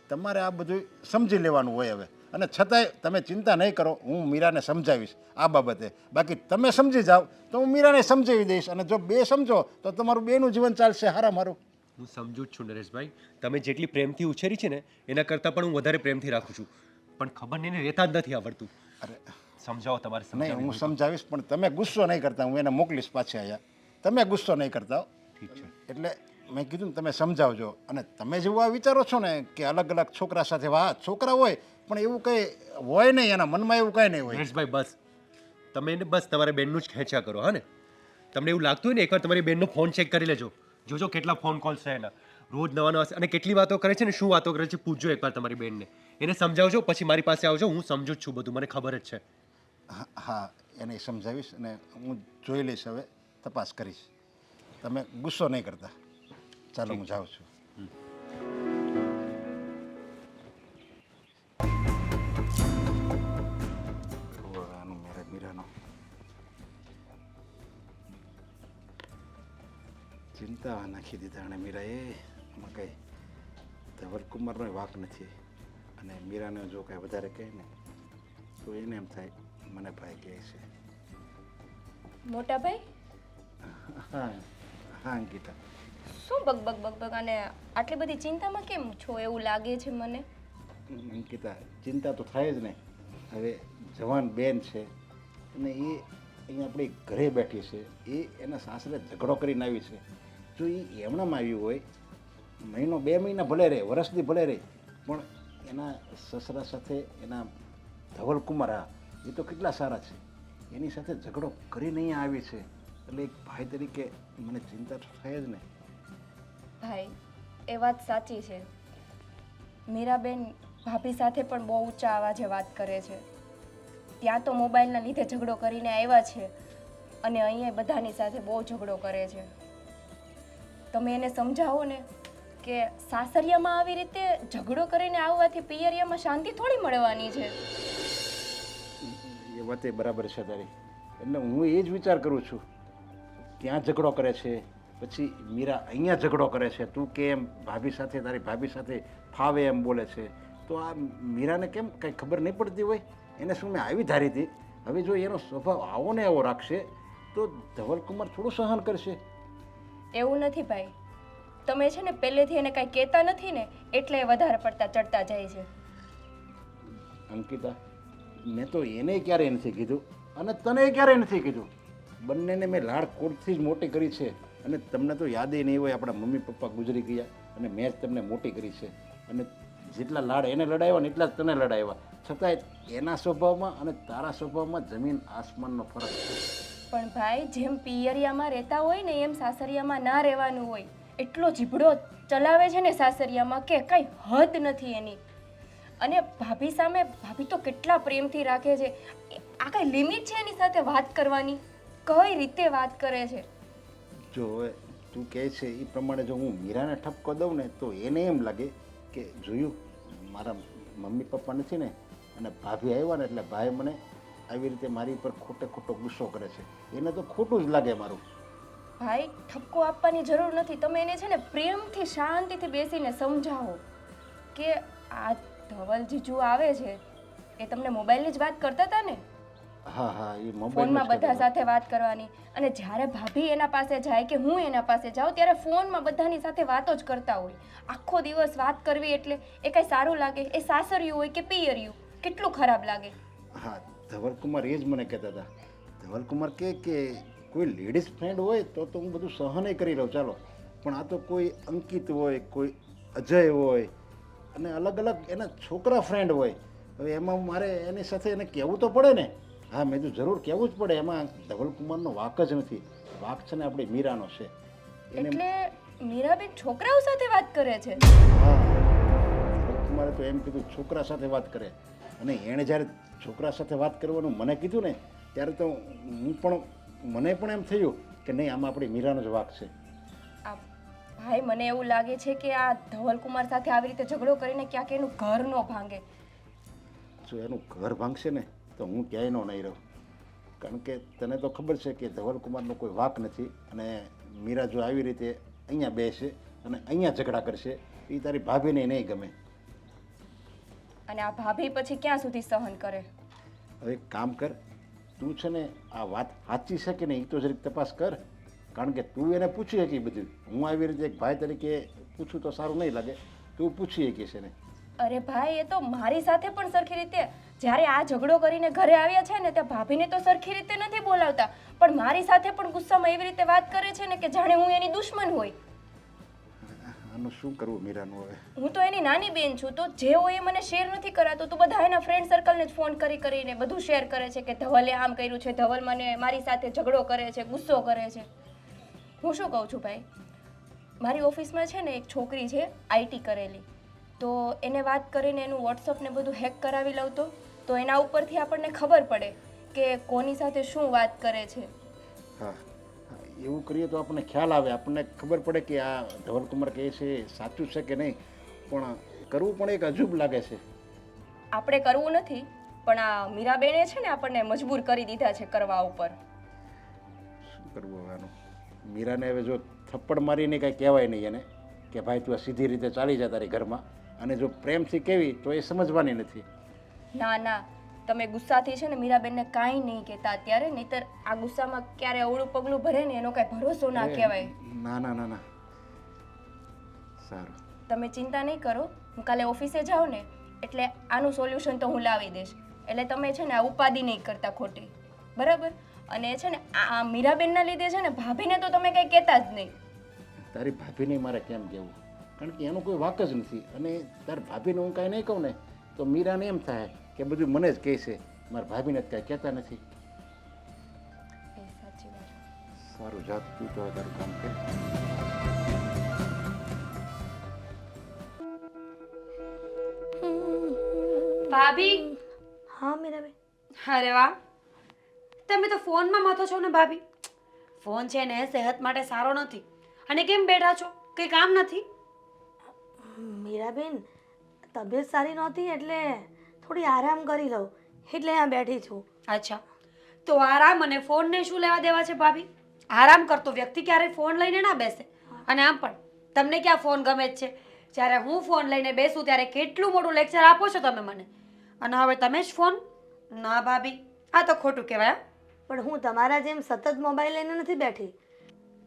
તમારે આ બધું સમજી લેવાનું હોય હવે. અને છતાંય તમે ચિંતા નહીં કરો, હું મીરાને સમજાવીશ આ બાબતે. બાકી તમે સમજી જાઓ તો હું મીરાને સમજાવી દઈશ. અને જો બે સમજો તો તમારું બેનું જીવન ચાલશે હારા મારું. હું સમજુ જ છું નરેશભાઈ, તમે જેટલી પ્રેમથી ઉછેરી છે ને એના કરતાં પણ હું વધારે પ્રેમથી રાખું છું. પણ ખબર નહીં એને રહેતા જ નથી આવડતું. અરે સમજાવો તમારે. નહીં, હું સમજાવીશ, પણ તમે ગુસ્સો નહીં કરતા. હું એને મોકલીશ પાછી અહીંયા. તમે ગુસ્સો નહીં કરતા. ઠીક છે. એટલે મેં કીધું ને તમે સમજાવજો. અને તમે જેવું આ વિચારો છો ને કે અલગ અલગ છોકરા સાથે છોકરા હોય પણ એવું કંઈ હોય નહીં, એના મનમાં એવું કાંઈ નહીં હોય. નરેશભાઈ બસ, તમે એને બસ તમારા બેનનું જ ખેંચ્યા કરો. હા ને, તમને એવું લાગતું હોય ને એકવાર તમારી બેનનો ફોન ચેક કરી લેજો. જોજો કેટલા ફોન કોલ્સ છે એના, રોજ નવા નવા, અને કેટલી વાતો કરે છે ને શું વાતો કરે છે પૂછજો એકવાર તમારી બેનને. એને સમજાવજો, પછી મારી પાસે આવજો. હું સમજુ જ છું બધું, મને ખબર જ છે. હા, એને સમજાવીશ અને હું જોઈ લઈશ. હવે તપાસ કરીશ. તમે ગુસ્સો નહીં કરતા. ચાલો, હું જાઉં છું. મીરાનો ચિંતા નાખી દીધા અને મીરાએ. એમાં કંઈ ધવલકુમારનો વાંક નથી. અને મીરાને જો કાંઈ વધારે કહે ને તો એને એમ થાય મને ભાઈ કહે છે. મોટા ભાઈ, હા હા અંકિતા, શું બગ અને આટલી બધી ચિંતામાં કેમ છો એવું લાગે છે મને? અંકિતા, ચિંતા તો થાય જ ને. હવે જવાન બેન છે અને એ અહીંયા આપણી ઘરે બેઠી છે. એ એના સાસરે ઝઘડો કરીને આવી છે. જો એ એમણામાં આવ્યું હોય, મહિનો 2 મહિના ભલે રહે, વર્ષથી ભલે રહે, પણ એના સસરા સાથે એના ધવલકુમાર, હા, એ તો કેટલા સારા છે. એની સાથે ઝઘડો કરીને અહીંયા આવી છે એટલે એક ભાઈ તરીકે મને ચિંતા તો થાય જ ને. ભાઈ એ વાત સાચી છે. મીરાબેન ભાભી સાથે પણ બહુ ઊંચા અવાજે વાત કરે છે. ત્યાં તો મોબાઈલના લીધે ઝઘડો કરીને આવ્યા છે અને અહીંયા બધાની સાથે બહુ ઝઘડો કરે છે. તમે એને સમજાવો ને કે સાસરિયામાં આવી રીતે ઝઘડો કરીને આવવાથી પિયરિયામાં શાંતિ થોડી મળવાની છે. એ વાતે બરાબર છે તારી. એટલે હું એ જ વિચાર કરું છું, ત્યાં ઝઘડો કરે છે, પછી મીરા અહીંયા ઝઘડો કરે છે. તું કે એમ ભાભી સાથે, તારી ભાભી સાથે ફાવે એમ બોલે છે, તો આ મીરાને કેમ કંઈ ખબર નહીં પડતી હોય? એને શું મેં આવી ધારી હતી? હવે જો એનો સ્વભાવ આવો ને આવો રાખશે તો ધવલકુમાર થોડું સહન કરશે. એવું નથી ભાઈ, તમે છે ને પહેલેથી એને કાંઈ કહેતા નથી ને એટલે એ વધારે પડતા ચડતા જાય છે. અંકિતા, મેં તો એને ક્યારેય નથી કીધું અને તને ક્યારેય નથી કીધું. બંનેને મેં લાડકોડથી જ મોટી કરી છે અને તમને તો યાદ નહીં હોય, આપણા મમ્મી પપ્પા ગુજરી ગયા અને મેં જ તમને મોટી કરી છે. અને જેટલા લાડ એને લડાવ્યા ને એટલા જ તને લડાવ્યા, છતાંય એના સ્વભાવમાં અને તારા સ્વભાવમાં જમીન આસમાનનો ફરક છે. પણ ભાઈ જેમ પિયરિયામાં રહેતા હોય ને એમ સાસરિયામાં ના રહેવાનું હોય. એટલો જીભડો ચલાવે છે ને સાસરિયામાં કે કંઈ હદ નથી એની. અને ભાભી સામે ભાભી તો કેટલા પ્રેમથી રાખે છે. આ કઈ લિમિટ છે એની સાથે વાત કરવાની? કઈ રીતે વાત કરે છે? જો હવે તું કહે છે એ પ્રમાણે જો હું મીરાને ઠપકો દઉં ને તો એને એમ લાગે કે જોયું મારા મમ્મી પપ્પા નથી ને અને ભાભી આવ્યા ને એટલે ભાઈ મને આવી રીતે મારી પર ખોટે ખોટો ગુસ્સો કરે છે. એને તો ખોટું જ લાગે મારું. ભાઈ ઠપકો આપવાની જરૂર નથી. તમે એને છે ને પ્રેમથી શાંતિથી બેસીને સમજાવો કે આ ધવલ જીજુ આવે છે એ તમને મોબાઈલની જ વાત કરતા હતા ને? હા હા, એ ફોનમાં મોબાઈલ બધા સાથે વાત કરવાની. અને જ્યારે ભાભી એના પાસે જાય કે હું એના પાસે જાઉં ત્યારે ફોનમાં બધાની સાથે વાતો જ કરતા હોય. આખો દિવસ વાત કરવી એટલે એ કાંઈ સારું લાગે? એ સાસરિયું હોય કે પિયરિયું, કેટલું ખરાબ લાગે. હા, ધવલકુમાર એ જ મને કહેતા હતા. ધવલકુમાર કહે કે કોઈ લેડીઝ ફ્રેન્ડ હોય તો હું બધું સહન કરી લઉં, ચાલો, પણ આ તો કોઈ અંકિત હોય, કોઈ અજય હોય અને અલગ અલગ એના છોકરા ફ્રેન્ડ હોય. હવે એમાં મારે એની સાથે એને કહેવું તો પડે ને. હા, મેં તો જરૂર કહેવું જ પડે. એમાં ધવલકુમારનો વાક જ નથી, વાક છે ને આપણી મીરાનો છે. એટલે મીરાબેન છોકરાઓ સાથે વાત કરે છે? હા, ધવલકુમારે તો એમ કીધું છોકરા સાથે વાત કરે. અને એણે જ્યારે છોકરા સાથે વાત કરવાનું મને કીધું ને ત્યારે તો મને પણ એમ થયું કે નહીં, આમાં આપણી મીરાનો જ વાક છે. આ ભાઈ મને એવું લાગે છે કે આ ધવલકુમાર સાથે આવી રીતે ઝઘડો કરીને ક્યાંક એનું ઘર ન ભાંગે. જો એનું ઘર ભાંગશે ને તો હું ક્યાંય નહીં રહું. કારણ કે તને તો ખબર છે કે ધવલકુમારનો કોઈ વાક નથી અને મીરા જો આવી રીતે અહીંયા બેસે અને અહીંયા ઝઘડા કરશે એ તારી ભાભીને નહીં ગમે. અને આ ભાભી પછી ક્યાં સુધી સહન કરે? હવે એક કામ કર, તું છે ને આ વાત સાચી છે કે નહીં એ તો જરીક તપાસ કર. કારણ કે તું એને પૂછી શકી બધું. હું આવી રીતે એક ભાઈ તરીકે પૂછું તો સારું નહીં લાગે. તું પૂછી શકી છે ને. અરે ભાઈ, એ તો મારી સાથે પણ સરખી રીતે જ્યારે આ ઝઘડો કરીને ઘરે આવ્યા છે ને ત્યાં ભાભીને તો સરખી રીતે નથી બોલાવતા, પણ મારી સાથે પણ ગુસ્સામાં એવી રીતે વાત કરે છે ને કે જાણે હું એની દુશ્મન હોય. આનું શું કરવું મીરાનું હવે? હું તો એની નાની બેન છું, તો જે હોય એ મને શેર નથી કરાતો. તો બધા એના ફ્રેન્ડ સર્કલને જ ફોન કરીને બધું શેર કરે છે કે ધવલે આમ કર્યું છે, ધવલ મને મારી સાથે ઝઘડો કરે છે, ગુસ્સો કરે છે. હું શું કહું છું ભાઈ, મારી ઓફિસમાં છે ને એક છોકરી છે આઈટી કરેલી, તો એને વાત કરીને એનું વોટ્સઅપ ને બધું હેક કરાવી લઉં તો એના ઉપરથી આપણને ખબર પડે કે કોની સાથે શું વાત કરે છે. હા, એવું કરીએ તો આપણને ખ્યાલ આવે, આપણને ખબર પડે કે આ ધવલકુમાર કહે છે સાચું છે કે નહીં. પણ કરવું પણ એક અજુબ લાગે છે. આપણે કરવું નથી, પણ આ મીરાબેને છે ને આપણને મજબૂર કરી દીધા છે કરવા ઉપર. શું કરવું હવે આનું? મીરાને હવે જો થપ્પડ મારીને કાંઈ કહેવાય નહીં એને કે ભાઈ તું આ સીધી રીતે ચાલી જા તારી ઘરમાં, અને જો પ્રેમથી કહેવી તો એ સમજવાની નથી. ના ના, તમે ગુસ્સાથી છે ને મીરાબેનને કાંઈ નહીં કહેતા અત્યારે, નહીંતર આ ગુસ્સામાં ક્યારે અવળું પગલું ભરે ને એનો કાંઈ ભરોસો ના કહેવાય. ના ના ના ના, સારું, તમે ચિંતા નહીં કરો, હું કાલે ઓફિસે જાઉં ને એટલે આનું સોલ્યુશન તો હું લાવી દઈશ. એટલે તમે છે ને આ ઉપાધિ નહીં કરતા ખોટી, બરાબર? અને છે ને આ મીરાબેનના લીધે છે ને ભાભીને તો તમે કંઈ કહેતા જ નહીં. તારી ભાભીને મારે કેમ કહેવું? કારણ કે એનો કોઈ વાક જ નથી. અને તારી ભાભીને હું કાંઈ નહીં કહું ને તો મીરાને એમ થાય કે બધું મને જ કહે છે, મારા ભાભીને જ કાંઈ કહેતા નથી. મારું જાત તું તો તારું કામ કર. ભાભી હા મીરાબેન. અરે વાહ, તમે તો ફોનમાં મથો છો ને ભાભી. ફોન છે ને સેહત માટે સારો નથી. અને કેમ બેઠા છો, કંઈ કામ નથી? મીરાબેન, તબિયત સારી નહોતી એટલે થોડી આરામ કરી લઉં એટલે અહીંયા બેઠી છું. અચ્છા, તો આરામ અને ફોનને શું લેવા દેવા છે ભાભી? આરામ કરતો વ્યક્તિ ક્યારેય ફોન લઈને ના બેસે. અને આમ પણ તમને ક્યાં ફોન ગમે જ છે? જ્યારે હું ફોન લઈને બેસું ત્યારે કેટલું મોટું લેક્ચર આપો છો તમે મને, અને હવે તમે જ ફોન? ના ભાભી, આ તો ખોટું કહેવાય. પણ હું તમારા જેમ સતત મોબાઈલ લઈને નથી બેઠી.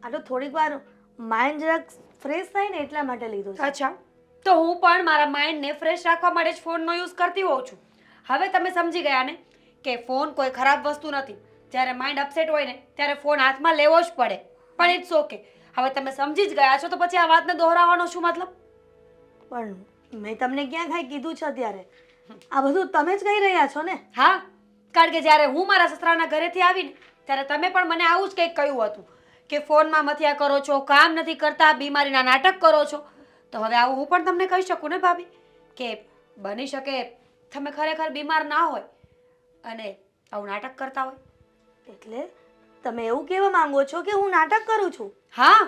આ તો થોડીક વાર માઇન્ડ જરાક ફ્રેશ થાય ને એટલા માટે લીધું છે. અચ્છા, તો હું પણ મારા માઇન્ડને ફ્રેશ રાખવા માટે જ ફોનનો યુઝ કરતી હોઉં છું. હવે તમે સમજી ગયા ને કે ફોન કોઈ ખરાબ વસ્તુ નથી. જ્યારે માઇન્ડ અપસેટ હોય ને ત્યારે ફોન હાથમાં લેવો જ પડે. પણ ઇટ્સ ઓકે, હવે તમે સમજી જ ગયા છો તો પછી આ વાતને દોહરાવવાનો શું મતલબ? પણ મેં તમને ક્યાં કાંઈ કીધું છે અત્યારે? આ બધું તમે જ કહી રહ્યા છો ને? હા, કારણ કે જ્યારે હું મારા સસરાના ઘરેથી આવીને ત્યારે તમે પણ મને આવું જ કંઈક કહ્યું હતું કે ફોનમાં મથિયા કરો છો, કામ નથી કરતા, બીમારીના નાટક કરો છો. તો હવે આવું હું પણ તમને કહી શકું ને ભાભી કે બની શકે તમે ખરેખર બીમાર ના હોય અને આવું નાટક કરતા હોય. એટલે તમે એવું કહેવા માંગો છો કે હું નાટક કરું છું? હા,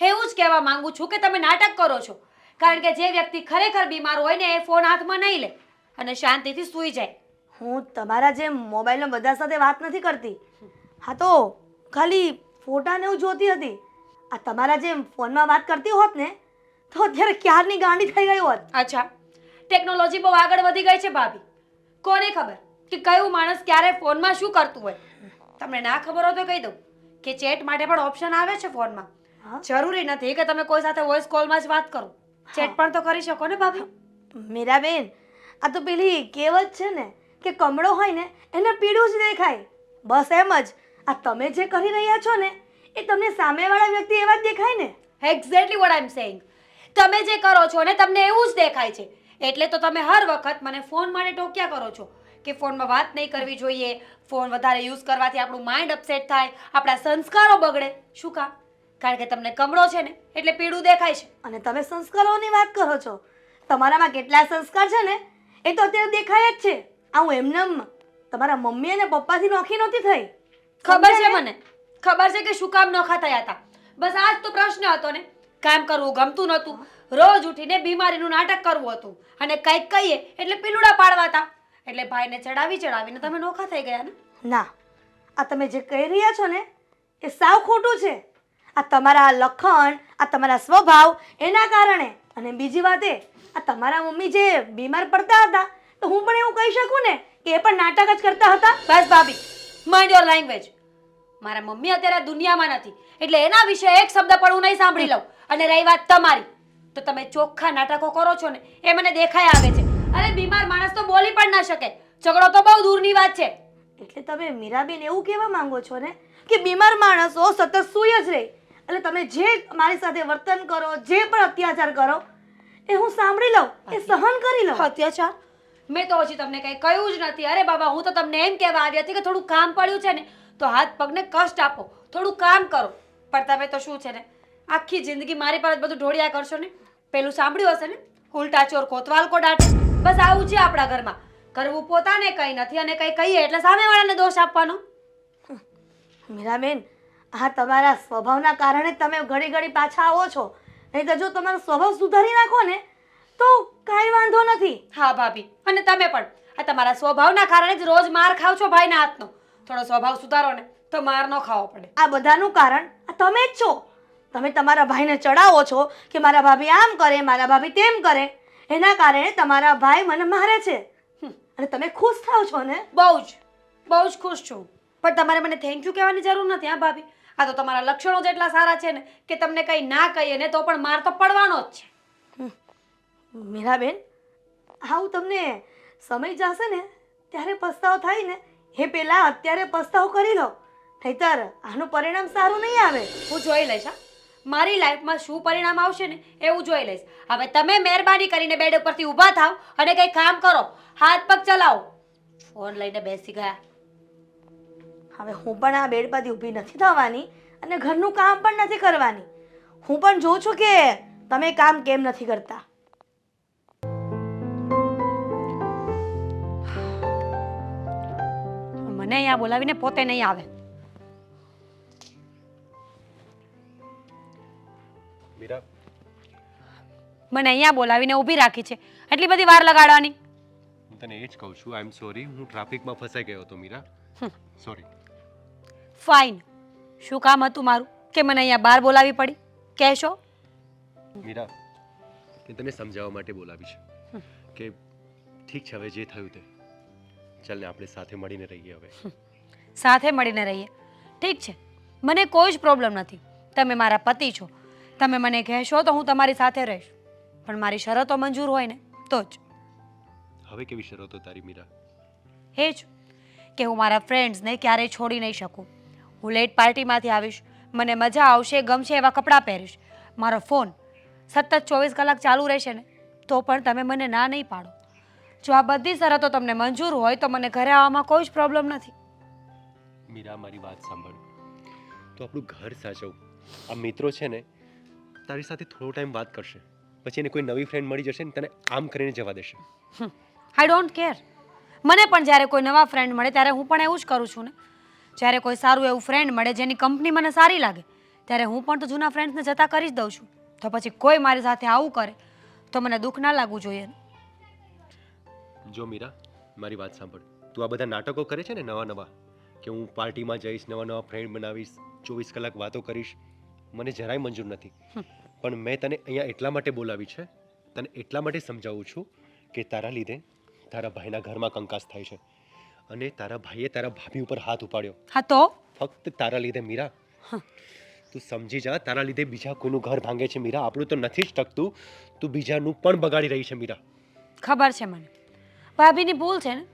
એવું જ કહેવા માંગુ છું કે તમે નાટક કરો છો. કારણ કે જે વ્યક્તિ ખરેખર બીમાર હોય ને એ ફોન હાથમાં નહીં લે અને શાંતિથી સૂઈ જાય. હું તમારા જેમ મોબાઈલમાં બધા સાથે વાત નથી કરતી. હા, તો ખાલી ફોટાને એવું જોતી હતી. આ તમારા જેમ ફોનમાં વાત કરતી હોત ને તો અત્યારે ક્યારની ગાંડી થઈ ગઈ હોત. અચ્છા, ટેકનોલોજી બહુ આગળ વધી ગઈ છે ભાભી. કોને ખબર કે કયું માણસ ક્યારે ફોનમાં શું કરતું હોય. તમને ના ખબર હોય તો કહી દઉં કે ચેટ માટે પણ ઓપ્શન આવે છે ફોનમાં. હા? જરૂરી નથી કે તમે કોઈ સાથે વોઇસ કોલમાં જ વાત કરો. ચેટ પણ તો કરી શકો ને ભાભી. મીરાબેન, આ તો પેલી કહેવત છે ને કે કમળો હોય ને એને પીળું જ દેખાય. બસ એમ જ આ તમે જે કરી રહ્યા છો ને એ તમને સામેવાળા વ્યક્તિ એવા જ દેખાય ને. Exactly what I am saying. તમે જે કરો છો ને તમને એવું જ દેખાય છે. એટલે તો તમે હર વખત મને ફોન માટે ટોક્યા કરો છો કે ફોનમાં વાત નહીં કરવી જોઈએ, ફોન વધારે યુઝ કરવાથી આપણું માઇન્ડ અપસેટ થાય, આપણા સંસ્કારો બગડે. શું કામ? કારણ કે તમને કમળો છે ને એટલે પીળું દેખાય છે. અને તમે સંસ્કારોની વાત કરો છો. તમારામાં કેટલા સંસ્કાર છે ને એ તો અત્યારે દેખાય જ છે. હું એમને તમારા મમ્મી અને પપ્પાથી નોખી નહોતી થઈ. ખબર છે મને, ખબર છે કે શું કામ નોખા થયા હતા. બસ આ જ તો પ્રશ્ન હતો ને. કામ કરવું ગમતું નહોતું, રોજ ઉઠીને બીમારીનું નાટક કરવું હતું અને કંઈક કહીએ એટલે પીલુડા પાડવા હતા. એટલે ભાઈને ચડાવીને તમે નોખા થઈ ગયા ને. ના, આ તમે જે કહી રહ્યા છો ને એ સાવ ખોટું છે. આ તમારા લખણ, આ તમારા સ્વભાવ એના કારણે. અને બીજી વાત એ, આ તમારા મમ્મી જે બીમાર પડતા હતા તો હું પણ એવું કહી શકું ને કે એ પણ નાટક જ કરતા હતા. બસ ભાભી, માઇન્ડ યોર લેંગ્વેજ. મારા મમ્મી અત્યારે દુનિયામાં નથી એટલે એના વિશે એક શબ્દ પણ હું નહીં સાંભળી લઉં. અને રહી વાત તમારી, તો તમે ચોખ્ખા નાટકો કરો છો ને એ મને દેખાઈ આવે છે. અરે બીમાર માણસ તો બોલી પણ ના શકે, ઝઘડો તો બહુ દૂરની વાત છે. એટલે તમે મીરાબેન એવું કહેવા માંગો છો ને કે બીમાર માણસો સતત સૂઈ જ રહે. એટલે તમે જે મારી સાથે વર્તન કરો, જે પણ અત્યાચાર કરો એ હું સાંભળી લઉં, એ સહન કરી લઉં. અત્યાચાર? મેં તો હજી તમને કંઈ કહ્યું જ નથી. અરે બાબા, હું તો તમને એમ કહેવા આવી હતી કે થોડું કામ પડ્યું છે ને તો હાથ પગને કષ્ટ આપો, થોડું કામ કરો. પણ તમે તો શું છે ને આખી જિંદગી મારી પર જ બધું ઢોળ્યા કરશો ને. પેલું સાંભળ્યું હશે ને, ઉલટા ચોર કોતવાલ કો ડાંટે. બસ આવું છે આપણા ઘરમાં. કરવું પોતાને કંઈ નથી અને કંઈ કહીએ એટલે સામેવાળાને દોષ આપવાનો. મીરાબેન, આ તમારા સ્વભાવના કારણે તમે ઘડી ઘડી પાછા આવો છો. નહીં તો જો તમારો સ્વભાવ સુધારી નાખો ને તો કાંઈ વાંધો નથી. હા ભાભી, અને તમે પણ આ તમારા સ્વભાવના કારણે જ રોજ માર ખાવ છો ભાઈના હાથનો. થોડો સ્વભાવ સુધારો ને તો માર ન ખાવો પડે. આ બધાનું કારણ આ તમે જ છો. તમે તમારા ભાઈને ચડાવો છો કે મારા ભાભી આમ કરે, મારા ભાભી તેમ કરે. એના કારણે તમારા ભાઈ મને મારે છે અને તમે ખુશ થાવ છો ને. બહુ જ ખુશ છું. પણ તમારે મને થેન્ક યુ કહેવાની જરૂર નથી. હા ભાભી, આ તો તમારા લક્ષણો જ એટલા સારા છે ને કે તમને કંઈ ના કહીએ ને તો પણ માર તો પડવાનો જ છે. મીરાબેન, આવું તમને સમય જશે ને ત્યારે પસ્તાવો થાય ને એ પહેલાં અત્યારે પસ્તાવો કરી લો, નહીંતર આનું પરિણામ સારું નહીં આવે. હું જોઈ લઈશ. હા, મારી લાઈફમાં શું પરિણામ આવશે ને એવું જોઈ લઈશ. હવે તમે મહેરબાની કરીને બેડ ઉપરથી ઊભા થાવ અને કંઈ કામ કરો, હાથ પગ ચલાવો. ફોન લઈને બેસી ગયા. હવે હું પણ આ બેડ પરથી ઊભી નથી થવાની અને ઘરનું કામ પણ નથી કરવાની. હું પણ જોઉં છું કે તમે કામ કેમ નથી કરતા. મને અહીંયા બોલાવીને પોતે નહીં આવે. મીરા, મને અહીંયા બોલાવીને ઊભી રાખી છે, એટલી બધી વાર લગાડવાની. હું તને એ જ કહું છું, આઈ એમ સોરી, હું ટ્રાફિકમાં ફસાઈ ગયો હતો મીરા. સોરી. ફાઇન. શું કામ હતું મારું કે મને અહીંયા બહાર બોલાવી પડી? કહેશો? મીરા, કે તને સમજાવવા માટે બોલાવી છે કે ઠીક છે, હવે જે થયું તે ચાલ ને આપણે સાથે મળીને રહીએ હવે. સાથે મળીને રહીએ, ઠીક છે, મને કોઈ જ પ્રોબ્લેમ નથી. તમે મારા પતિ છો, તમે મને કહેશો તો હું તમારી સાથે રહીશ, પણ મારી શરતો મંજૂર હોય ને તો જ. હવે કેવી શરતો તારી મીરા? એ જ કે હું મારા ફ્રેન્ડ્સને ક્યારેય છોડી નહીં શકું. હું લેટ પાર્ટીમાંથી આવીશ, મને મજા આવશે, ગમશે એવા કપડાં પહેરીશ, મારો ફોન સતત 24 કલાક ચાલુ રહેશે ને તો પણ તમે મને ના નહીં પાડો. જો આ બધી શરતો તમને મંજૂર હોય તો મને ઘરે આવવામાં કોઈ જ પ્રોબ્લેમ નથી. મીરા, મારી વાત સાંભળ, તો આપણું ઘર સાચવ. આ મિત્રો છે ને તારી સાથે થોડો ટાઈમ વાત કરશે, પછી એને કોઈ નવી ફ્રેન્ડ મળી જશે ને તને આમ કરીને જવા દેશે. I don't care. મને પણ જ્યારે કોઈ નવા ફ્રેન્ડ મળે ત્યારે હું પણ એવું જ કરું છું ને. જ્યારે કોઈ સારું એવું ફ્રેન્ડ મળે જેની કંપની મને સારી લાગે ત્યારે હું પણ તો જૂના ફ્રેન્ડ્સને જતા કરી જ દઉં છું. તો પછી કોઈ મારી સાથે આવું કરે તો મને દુઃખ ના લાગવું જોઈએ. જો મીરા, મારી વાત સાંભળ, તું આ બધા નાટકો કરે છે ને નવા નવા, કે હું પાર્ટીમાં જઈશ, નવા નવા ફ્રેન્ડ બનાવીશ, 24 કલાક વાતો કરીશ, મને જરાય મંજૂર નથી. પણ મેં તને અહીંયા એટલા માટે બોલાવી છે, તને એટલા માટે સમજાવું છું કે તારા લીધે તારા ભાઈના ઘરમાં કંકાસ થાય છે અને તારા ભાઈએ તારા ભાભી ઉપર હાથ ઉપાડ્યો. હા તો ફક્ત તારા લીધે મીરા. તું સમજી જા, તારા લીધે બીજા કોઈનું ઘર ભાંગે છે મીરા. આપણું તો નથી જ ટકતું, તું બીજાનું પણ બગાડી રહી છે મીરા. ખબર છે મને, ભાભીની ભૂલ છે ને.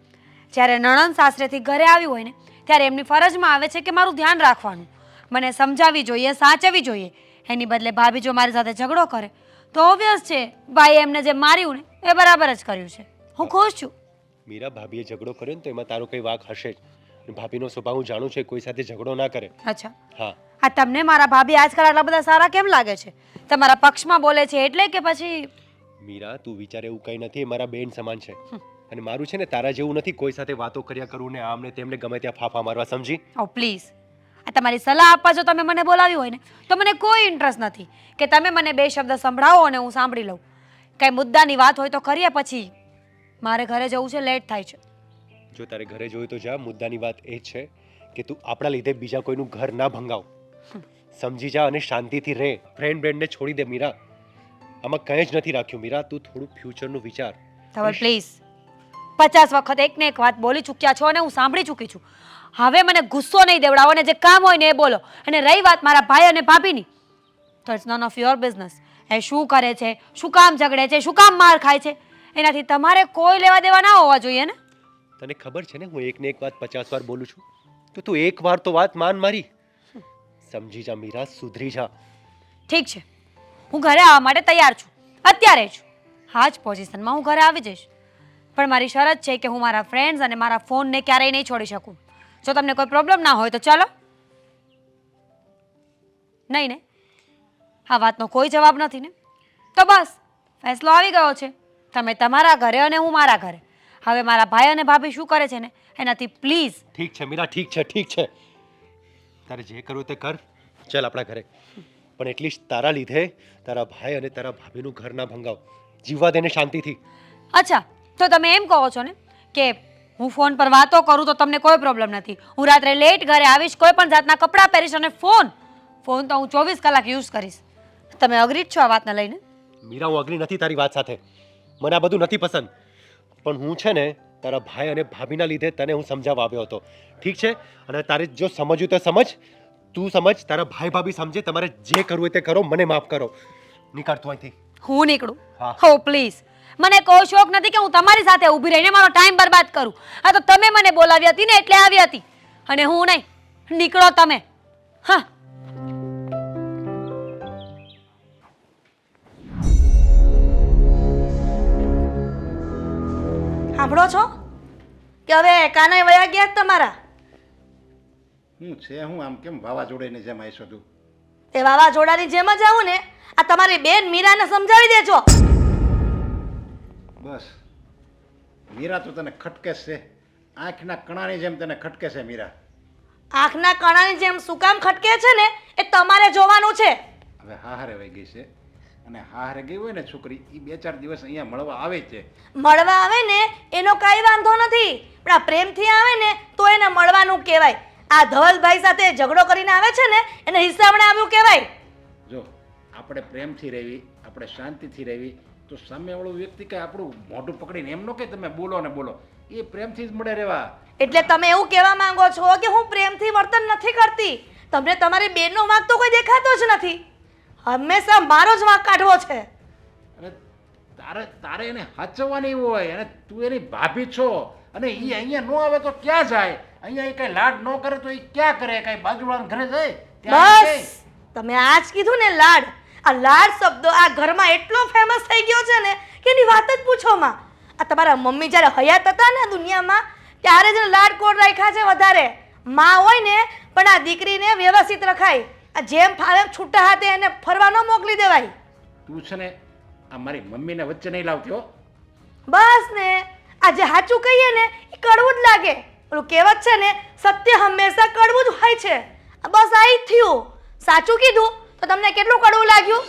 જ્યારે નણંદ સાસરેથી ઘરે આવ્યું હોય ને ત્યારે એમની ફરજમાં આવે છે કે મારું ધ્યાન રાખવાનું, મને સમજાવવી જોઈએ, સાચવવી જોઈએ. એની બદલે ભાભી જો મારી સાથે ઝઘડો કરે તો ઓબ્વિયસ છે ભાઈ એમને જે માર્યું ને એ બરાબર જ કર્યું છે. હું ખુશ છું. મીરા, ભાભીએ ઝઘડો કર્યો ને તો એમાં તારો કઈ વાંક હશે જ. અને ભાભીનો સ્વભાવ હું જાણું છું, કોઈ સાથે ઝઘડો ના કરે. અચ્છા, હા. આ તમને મારા ભાભી આજકાલ આટલા બધા સારા કેમ લાગે છે? તમારા પક્ષમાં બોલે છે એટલે કે પછી? મીરા, તું વિચારે એવું કંઈ નથી, એ મારા બેન સમાન છે. અને મારું છે ને તારા જેવું નથી કોઈ સાથે વાતો કર્યા કરું ને આમને તેમને ગમે ત્યાં ફાફા મારવા, સમજી? ઓ પ્લીઝ, આ તમારી સલાહ આપવા જો તમે મને બોલાવી હોય ને તો મને કોઈ ઇન્ટરેસ્ટ નથી કે તમે મને બે શબ્દ સંભળાવો અને હું સાંભળી લઉં. કઈ મુદ્દાની વાત હોય તો કરીએ, પછી મારે ઘરે જવું છે, લેટ થાય છે. જો તારે ઘરે જોયું તો જા. મુદ્દાની વાત એ જ છે કે તું આપણા લીધે બીજા કોઈનું ઘર ના ભંગાવ, સમજી જા અને શાંતિથી રહે. ફ્રેન્ડ બ્રેન્ડને છોડી દે મીરા, આમાં કંઈ જ નથી રાખ્યું મીરા. તું થોડું ફ્યુચરનું વિચાર. ધવલ પ્લીઝ, 50 વખત એકને એક વાત બોલી ચૂક્યા છો અને હું સાંભળી ચૂકી છું. હવે મને ગુસ્સો નહીં દેવડાવો અને જે કામ હોય ને એ બોલો. અને રહી વાત મારા ભાઈ અને ભાભીની, તો it's none of your business. એ શું કરે છે, શું કામ ઝઘડે છે, શું કામ માર ખાય છે, એનાથી તમારે કોઈ લેવા દેવા ના હોવા જોઈએ ને. તને ખબર છે ને હું એકને એક વાત 50 વાર બોલું છું, તો તું એક વાર તો વાત માન મારી. સમજી જા મીરા, સુધરી જા. ઠીક છે, હું ઘરે આવવા માટે તૈયાર છું, અત્યારે જ. હા જ પોઝિશનમાં હું ઘરે આવી જઈશ, પણ મારી શરત છે કે હું મારા ફ્રેન્ડ્સ અને મારા ફોનને ક્યારેય નહીં છોડી શકું. જો તમને કોઈ પ્રોબ્લેમ ના હોય તો ચાલો. નહીં ને? આ વાતનો કોઈ જવાબ નથી ને? તો બસ ફેસલો આવી ગયો છે. તમે તમારા ઘરે અને હું મારા ઘરે. હવે મારા ભાઈ અને ભાભી શું કરે છે ને એનાથી પ્લીઝ. ઠીક છે મીરા, ઠીક છે, ઠીક છે. તારે જે કરવું તે કર, ચાલ આપણા ઘરે. પણ એટલીસ્ટ તારા લીધે તારા ભાઈ અને તારા ભાભીનું ઘર ના ભંગાવ, જીવવા દેને શાંતિથી. અચ્છા, તો તમે એમ કહો છો ને કે હું ફોન પર વાતો કરું તો તમને કોઈ પ્રોબ્લેમ નથી. હું રાત્રે લેટ ઘરે આવીશ, કોઈ પણ જાતના કપડાં પહેરીશ અને ફોન તો હું 24 કલાક યુઝ કરીશ. તમે અગ્રી છો આ વાતને લઈને? મીરા, હું અગ્રી નથી તારી વાત સાથે. મને આ બધું નથી પસંદ. પણ હું છે ને તારા ભાઈ અને ભાભીના લીધે તને હું સમજાવવા આવ્યો હતો, ઠીક છે? અને તારે જો સમજવું તો સમજ, તું સમજ, તારા ભાઈ ભાભી સમજે. તમારે જે કરવું હોય તે કરો, મને માફ કરો. નીકળ તું અહીંથી. હું નીકળું? હા. હો પ્લીઝ, મને કોઈ શોખ નથી કે હું તમારી સાથે ઊભી રહીને મારો ટાઈમ બરબાદ કરું. આ તો તમે મને બોલાવી હતી ને એટલે આવી હતી, અને હું નહીં. નીકળો તમે. હા. સાંભળો છો કે હવે કાનાઈ વયા ગયા જ તમારા? હું છે હું આમ કેમ વાવાઝોડાની જેમ આવીશો તું? તે વાવાઝોડાની જેમ જ આવું ને. આ તમારી બેન મીરાને સમજાવી દેજો. બસ મીરા તો તને ખટકે છે, આંખના કણાની જેમ તને ખટકે છે મીરા. આંખના કણાની જેમ શું કામ ખટકે છે ને એ તમારે જોવાનું છે. હવે હારે વહી ગઈ છે, અને હારે ગઈ હોય ને છોકરી એ 2-4 દિવસ અહીંયા મળવા આવે જ છે. મળવા આવે ને એનો કાંઈ વાંધો નથી, પણ આ પ્રેમથી આવે ને તો એને મળવાનું કહેવાય. આ ધવલભાઈ સાથે ઝઘડો કરીને આવે છે ને એને હિસાબણે આવ્યું કહેવાય. જો આપણે પ્રેમથી રહેવી, આપણે શાંતિથી રહેવી, તો સામેવાળો વ્યક્તિ કાંઈ આપણું મોઢું પકડીને એમ ન કે તમે બોલો ને બોલો, એ પ્રેમથી જ મળે રહેવા. એટલે તમે એવું કહેવા માંગો છો કે હું પ્રેમથી વર્તન નથી કરતી? તમને તમારી બેનનો વાંક તો કોઈ દેખાતો જ નથી. હંમેશા મારો જ વાંક કાઢવો છે. અને તારે એને હાચવવાની હોય, અને તું એની ભાભી છો, અને એ અહીંયા ન આવે તો ક્યાં જાય? અહીંયા એ કાંઈ લાડ ન કરે તો એ ક્યાં કરે? કાંઈ બાજુવાળાના ઘરે જાય ત્યાં જાય? બસ તમે આજ કીધું ને લાડ. આ લાડ શબ્દ આ ઘરમાં એટલો ફેમસ થઈ ગયો છે ને કે એની વાત જ પૂછો માં. આ તમારા મમ્મી જ્યારે હયાત હતા ને દુનિયામાં ત્યારે જ લાડ કોડ રાખ્યા છે વધારે. માં હોય ને પણ આ દીકરીને વ્યવસ્થિત રખાય. આ જેમ ફાવે એમ છૂટા હાથે એને ફરવા ન મોકલી દેવાય. તું છે ને આ મારી મમ્મીને વચ્ચે નહીં લાવતી હો. બસ ને આ જે સાચું કહીએ ને એ કડવું જ લાગે. પેલું કહેવત છે ને સત્ય હંમેશા કડવું જ હોય છે. બસ આ જ થયું. સાચું કીધું તો તમને કેટલું કડવું લાગ્યું?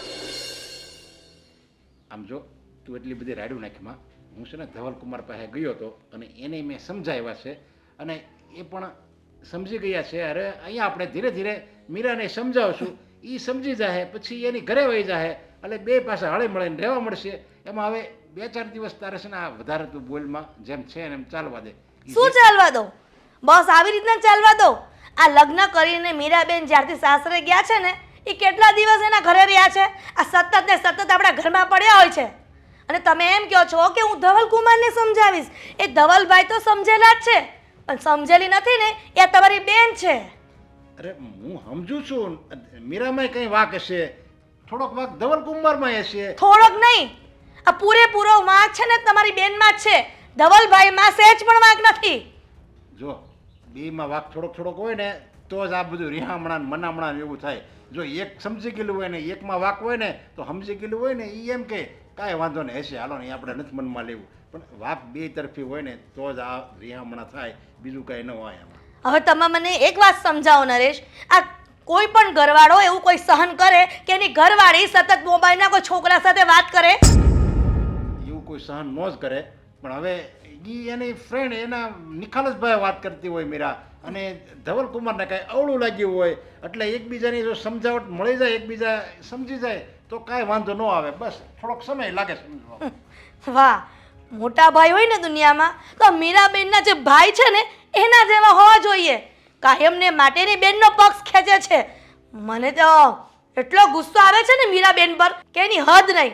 આમ જો તું એટલી બધી રાડ્યું નાખી માં. હું છે ને ધવલકુમાર પાસે ગયો હતો અને એને મેં સમજાવ્યા છે, અને એ પણ સમજી ગયા છે. અરે અહીંયા આપણે ધીરે ધીરે મીરાને સમજાવશું, એ સમજી જાય, પછી એની ઘરે વહી જાય, એટલે બે પાસે હળી મળીને રહેવા મળશે. એમાં હવે 2-4 દિવસ તારે છે ને આ વધારે તું બોલમાં જેમ છે ને એમ ચાલવા દે. શું ચાલવા દો? બસ આવી રીતના ચાલવા દો. આ લગ્ન કરીને મીરાબેન જ્યારથી સાસરે ગયા છે ને એ કેટલા દિવસ એના ઘરે રહ્યા છે? આ સતત ને સતત આપણા ઘરમાં પડ્યા હોય છે. અને તમે એમ કહો છો કે હું ધવલકુમારને સમજાવીશ. એ ધવલભાઈ તો સમજેલા જ છે, પણ સમજેલી નથી ને એ તમારી બેન છે. અરે હું સમજુ છું, મીરામાં કંઈ વાંક હશે, થોડોક વાંક ધવલકુમારમાં હશે. થોડોક નહીં, આ પૂરેપૂરો વાંક છે ને તમારી બેનમાં જ છે. ધવલભાઈમાં સહેજ પણ વાંક નથી. જો બેમાં વાંક થોડોક થોડોક હોય ને તો જ આ બધું રિહામણા મનામણા એવું થાય. જો એક સમજી ગયેલું હોય ને એકમાં વાંક હોય ને તો સમજી ગયેલું હોય ને એ એમ કે કાંઈ વાંધો નહીં હશે, હાલો ને આપણે નથી મનમાં લેવું. પણ વાંક બે તરફી હોય ને તો જ આ રિહામણા થાય, બીજું કાંઈ ન હોય એમાં. હવે તમે મને એક વાત સમજાવો નરેશ. આ કોઈ પણ ઘરવાળો એવું કોઈ સહન કરે કે એની ઘરવાળી સતત મોબાઈલના કોઈ છોકરા સાથે વાત કરે? એવું કોઈ સહન ન જ કરે. પણ હવે એ એની ફ્રેન્ડ એના નિખાલસભાઈ વાત કરતી હોય મીરા, અને ધવલકુમારને કાંઈ અવળું લાગ્યું હોય, એટલે એકબીજાની જો સમજાવટ મળી જાય, એકબીજા સમજી જાય તો કાંઈ વાંધો ન આવે. બસ થોડોક સમય લાગે સમજવા. વાહ, મોટા ભાઈ હોય ને દુનિયામાં તો મીરાબેનના જે ભાઈ છે ને એના જેવા હોવા જોઈએ. કાયમને માટેની બેનનો પક્ષ ખેંચે છે. મને તો એટલો ગુસ્સો આવે છે ને મીરાબેન પર કે એની હદ નહીં.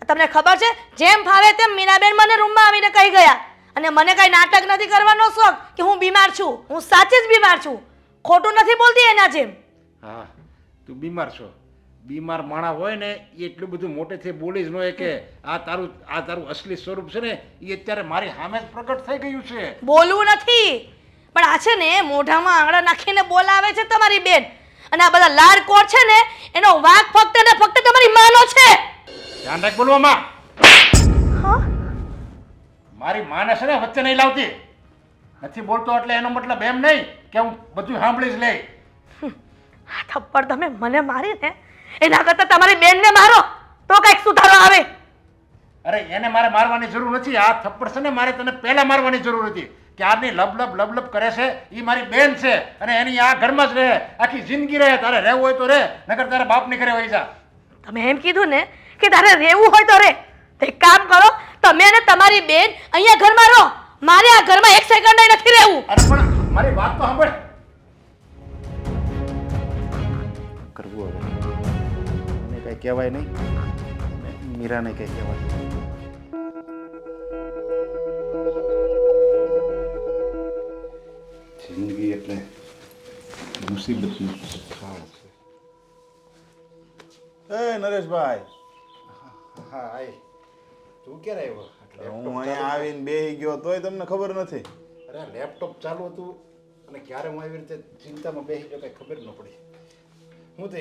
તમને ખબર છે જેમ ફાવે તેમ મીરાબેન મને રૂમમાં આવીને કહી ગયા. અને મને કાંઈ નાટક નથી કરવાનો શોખ કે હું બીમાર છું. હું સાચે જ બીમાર છું, ખોટું નથી બોલતી એના જેમ. હા તું બીમાર છો. બીમાર માણસ હોય ને એ એટલું બધું મોટેથી બોલી જ ન હોય કે આ તારું અસલી સ્વરૂપ છે ને એ અત્યારે મારી સામે જ પ્રગટ થઈ ગયું છે. બોલવું નથી, પણ આ છે ને મોઢામાં આંગળા નાખીને બોલાવે છે તમારી બેન. અને આ બધા લાડકોડ છે ને એનો વાંક ફક્ત ને ફક્ત તમારી માનો છે. ધ્યાન રાખ બોલવામાં. હા, મારી માને છે ને વચ્ચે નહીં લાવતી. નથી બોલતો એટલે એનો મતલબ એમ નહીં કે હું બધું સાંભળી જ લઈ. આ થપ્પડ તમે મને મારીને એના કરતાં તમારી બેનને મારો તો કંઈક સુધારો આવે. અરે એને મારે મારવાની જરૂર નથી. આ થપ્પડ છે ને મારે તને પહેલા મારવાની જરૂર હતી. ક્યારની લબ કરે છે એ મારી બેન છે, અને એની આ ઘરમાં જ રહે, આખી જિંદગી રહે. તારે રહેવું હોય તો રહે, નકર તારા બાપની ઘરે વહી જા. તમે એમ કીધું ને કે તારે રહેવું હોય તો રહે. તો એક કામ કરો, તમે અને તમારી બેન અહીંયા ઘરમાં રહો. મારે આ ઘરમાં એક સેકન્ડ નથી રહેવું. અરે પણ મારી વાત તો સાંભળ. કરવું હવે મને કઈ કહેવાય નહીં, મીરાને કઈ કહેવાય. જિંદગી એટલે મુસીબતનું સ્થળ છે. એ નરેશભાઈ, હા આય. તું ક્યારે આવ્યો? હું અહીંયા આવીને બેહી ગયો તોય તમને ખબર નથી. અરે લેપટોપ ચાલુ હતું અને ક્યારે હું આવી રીતે ચિંતામાં બેસી ગયો કંઈ ખબર ન પડી. હું તો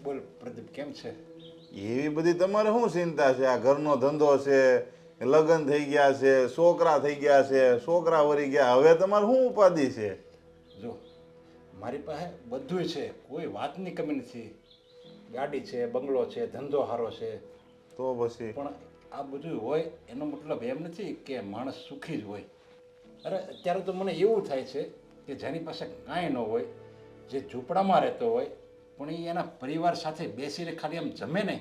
બોલ પ્રદીપ કેમ છે? એવી બધી તમારે શું ચિંતા છે? આ ઘરનો ધંધો છે, લગ્ન થઈ ગયા છે, છોકરા થઈ ગયા છે, છોકરા વળી ગયા, હવે તમારે શું ઉપાધિ છે? જો મારી પાસે બધુંય છે, કોઈ વાતની કમી નથી. ગાડી છે, બંગલો છે, ધંધો સારો છે, તો પછી પણ આ બધું હોય એનો મતલબ એમ નથી કે માણસ સુખી જ હોય. અરે અત્યારે તો મને એવું થાય છે કે જેની પાસે કાંઈ ન હોય, જે ઝૂંપડામાં રહેતો હોય પણ એ એના પરિવાર સાથે બેસીને ખાલી આમ જમે ને,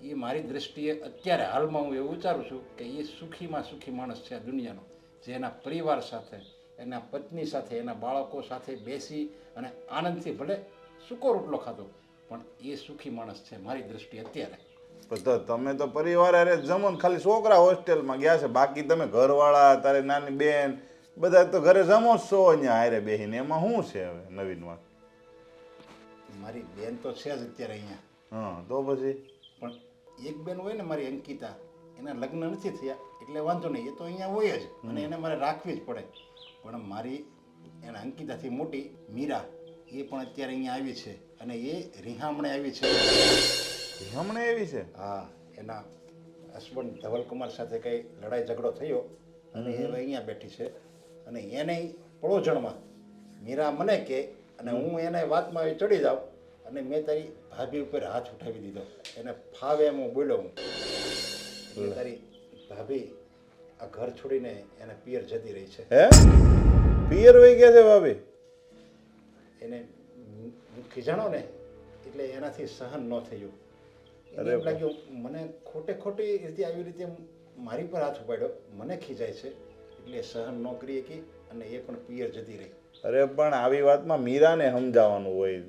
એ મારી દૃષ્ટિએ અત્યારે હાલમાં હું એવું વિચારું છું કે એ સુખીમાં સુખી માણસ છે આ દુનિયાનો, જે એના પરિવાર સાથે, એના પત્ની સાથે, એના બાળકો સાથે બેસી અને આનંદથી ભલે સૂકો રોટલો ખાતો પણ એ સુખી માણસ છે મારી દૃષ્ટિએ અત્યારે. તો તમે તો પરિવાર અરે જમો ને ખાલી છોકરા હોસ્ટેલમાં ગયા છે, બાકી તમે ઘરવાળા, તારી નાની બેન બધા તો ઘરે જમો જ છો અહીંયા હારે બેસીને. એમાં શું છે હવે નવીન વાત? મારી બેન તો છે જ અત્યારે અહીંયા, હા તો પછી પણ એક બેન હોય ને મારી અંકિતા, એના લગ્ન નથી થયા એટલે વાંધો નહીં, એ તો અહીંયા હોય જ અને એને મારે રાખવી જ પડે. પણ મારી એના અંકિતાથી મોટી મીરા, એ પણ અત્યારે અહીંયા આવી છે અને એ રીહામણે આવી છે. હમણાં એવી છે? હા, એના હસબન્ડ ધવલકુમાર સાથે કંઈ લડાઈ ઝઘડો થયો અને એ હવે અહીંયા બેઠી છે અને એને પડોજણમાં મીરા મને કહે અને હું એને વાતમાં આવી ચડી જાઉં અને મેં તારી ભાભી ઉપર હાથ ઉઠાવી દીધો. એને ફાવે એમ હું બોલ્યો હું એટલે તારી ભાભી આ ઘર છોડીને એને પિયર જતી રહી છે. હે પિયર વહી ગયા છે ભાભી? એને ખીજાણો ને એટલે એનાથી સહન ન થયું. એને એમ લાગ્યું મને ખોટી રીતે આવી રીતે મારી પર હાથ ઉપાડ્યો, મને ખીજાય છે એટલે સહન ન કરી શકી અને એ પણ પિયર જતી રહી. અરે પણ આવી વાતમાં મીરાને સમજાવવાનું હોય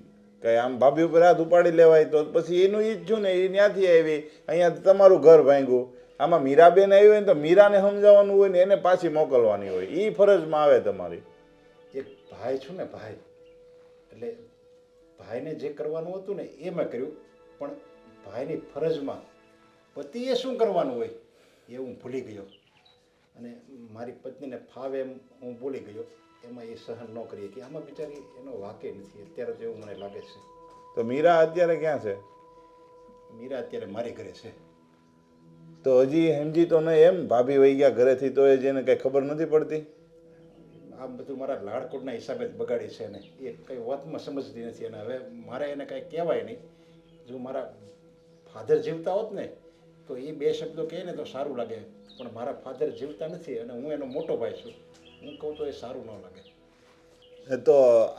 કે આમ ભાભી ઉપર હાથ ઉપાડી લેવાય તો પછી એનું ઈ જ છું ને, એ ત્યાંથી આવી અહીંયા તમારું ઘર ભાંગ્યું. આમાં મીરાબેન આવી હોય ને તો મીરાને સમજાવવાનું હોય ને એને પાછી મોકલવાની હોય, એ ફરજમાં આવે તમારી. એક ભાઈ છું ને ભાઈ, એટલે ભાઈને જે કરવાનું હતું ને એ મેં કર્યું, પણ ભાઈની ફરજમાં પતિએ શું કરવાનું હોય એ હું ભૂલી ગયો અને મારી પત્નીને ફાવે એમ હું બોલી ગયો. એમાં એ સહન ન કરી કે આમાં બિચારી એનો વાકે નથી અત્યારે તો એવું મને લાગે છે. તો મીરા અત્યારે ક્યાં છે? મીરા અત્યારે મારી ઘરે છે. તો હજી સમજી તો નહીં એમ? ભાભી વહી ગયા ઘરેથી તો એ જેને કંઈ ખબર નથી પડતી? આ બધું મારા લાડકોટના હિસાબે જ બગાડી છે ને, એ કંઈ વાતમાં સમજતી નથી અને હવે મારે એને કાંઈ કહેવાય નહીં. જો મારા ફાધર જીવતા હોત ને તો એ બે શબ્દો કહે ને તો સારું લાગે, પણ મારા ફાધર જીવતા નથી અને હું એનો મોટો ભાઈ છું, હું કહું તો એ સારું ન લાગે. તો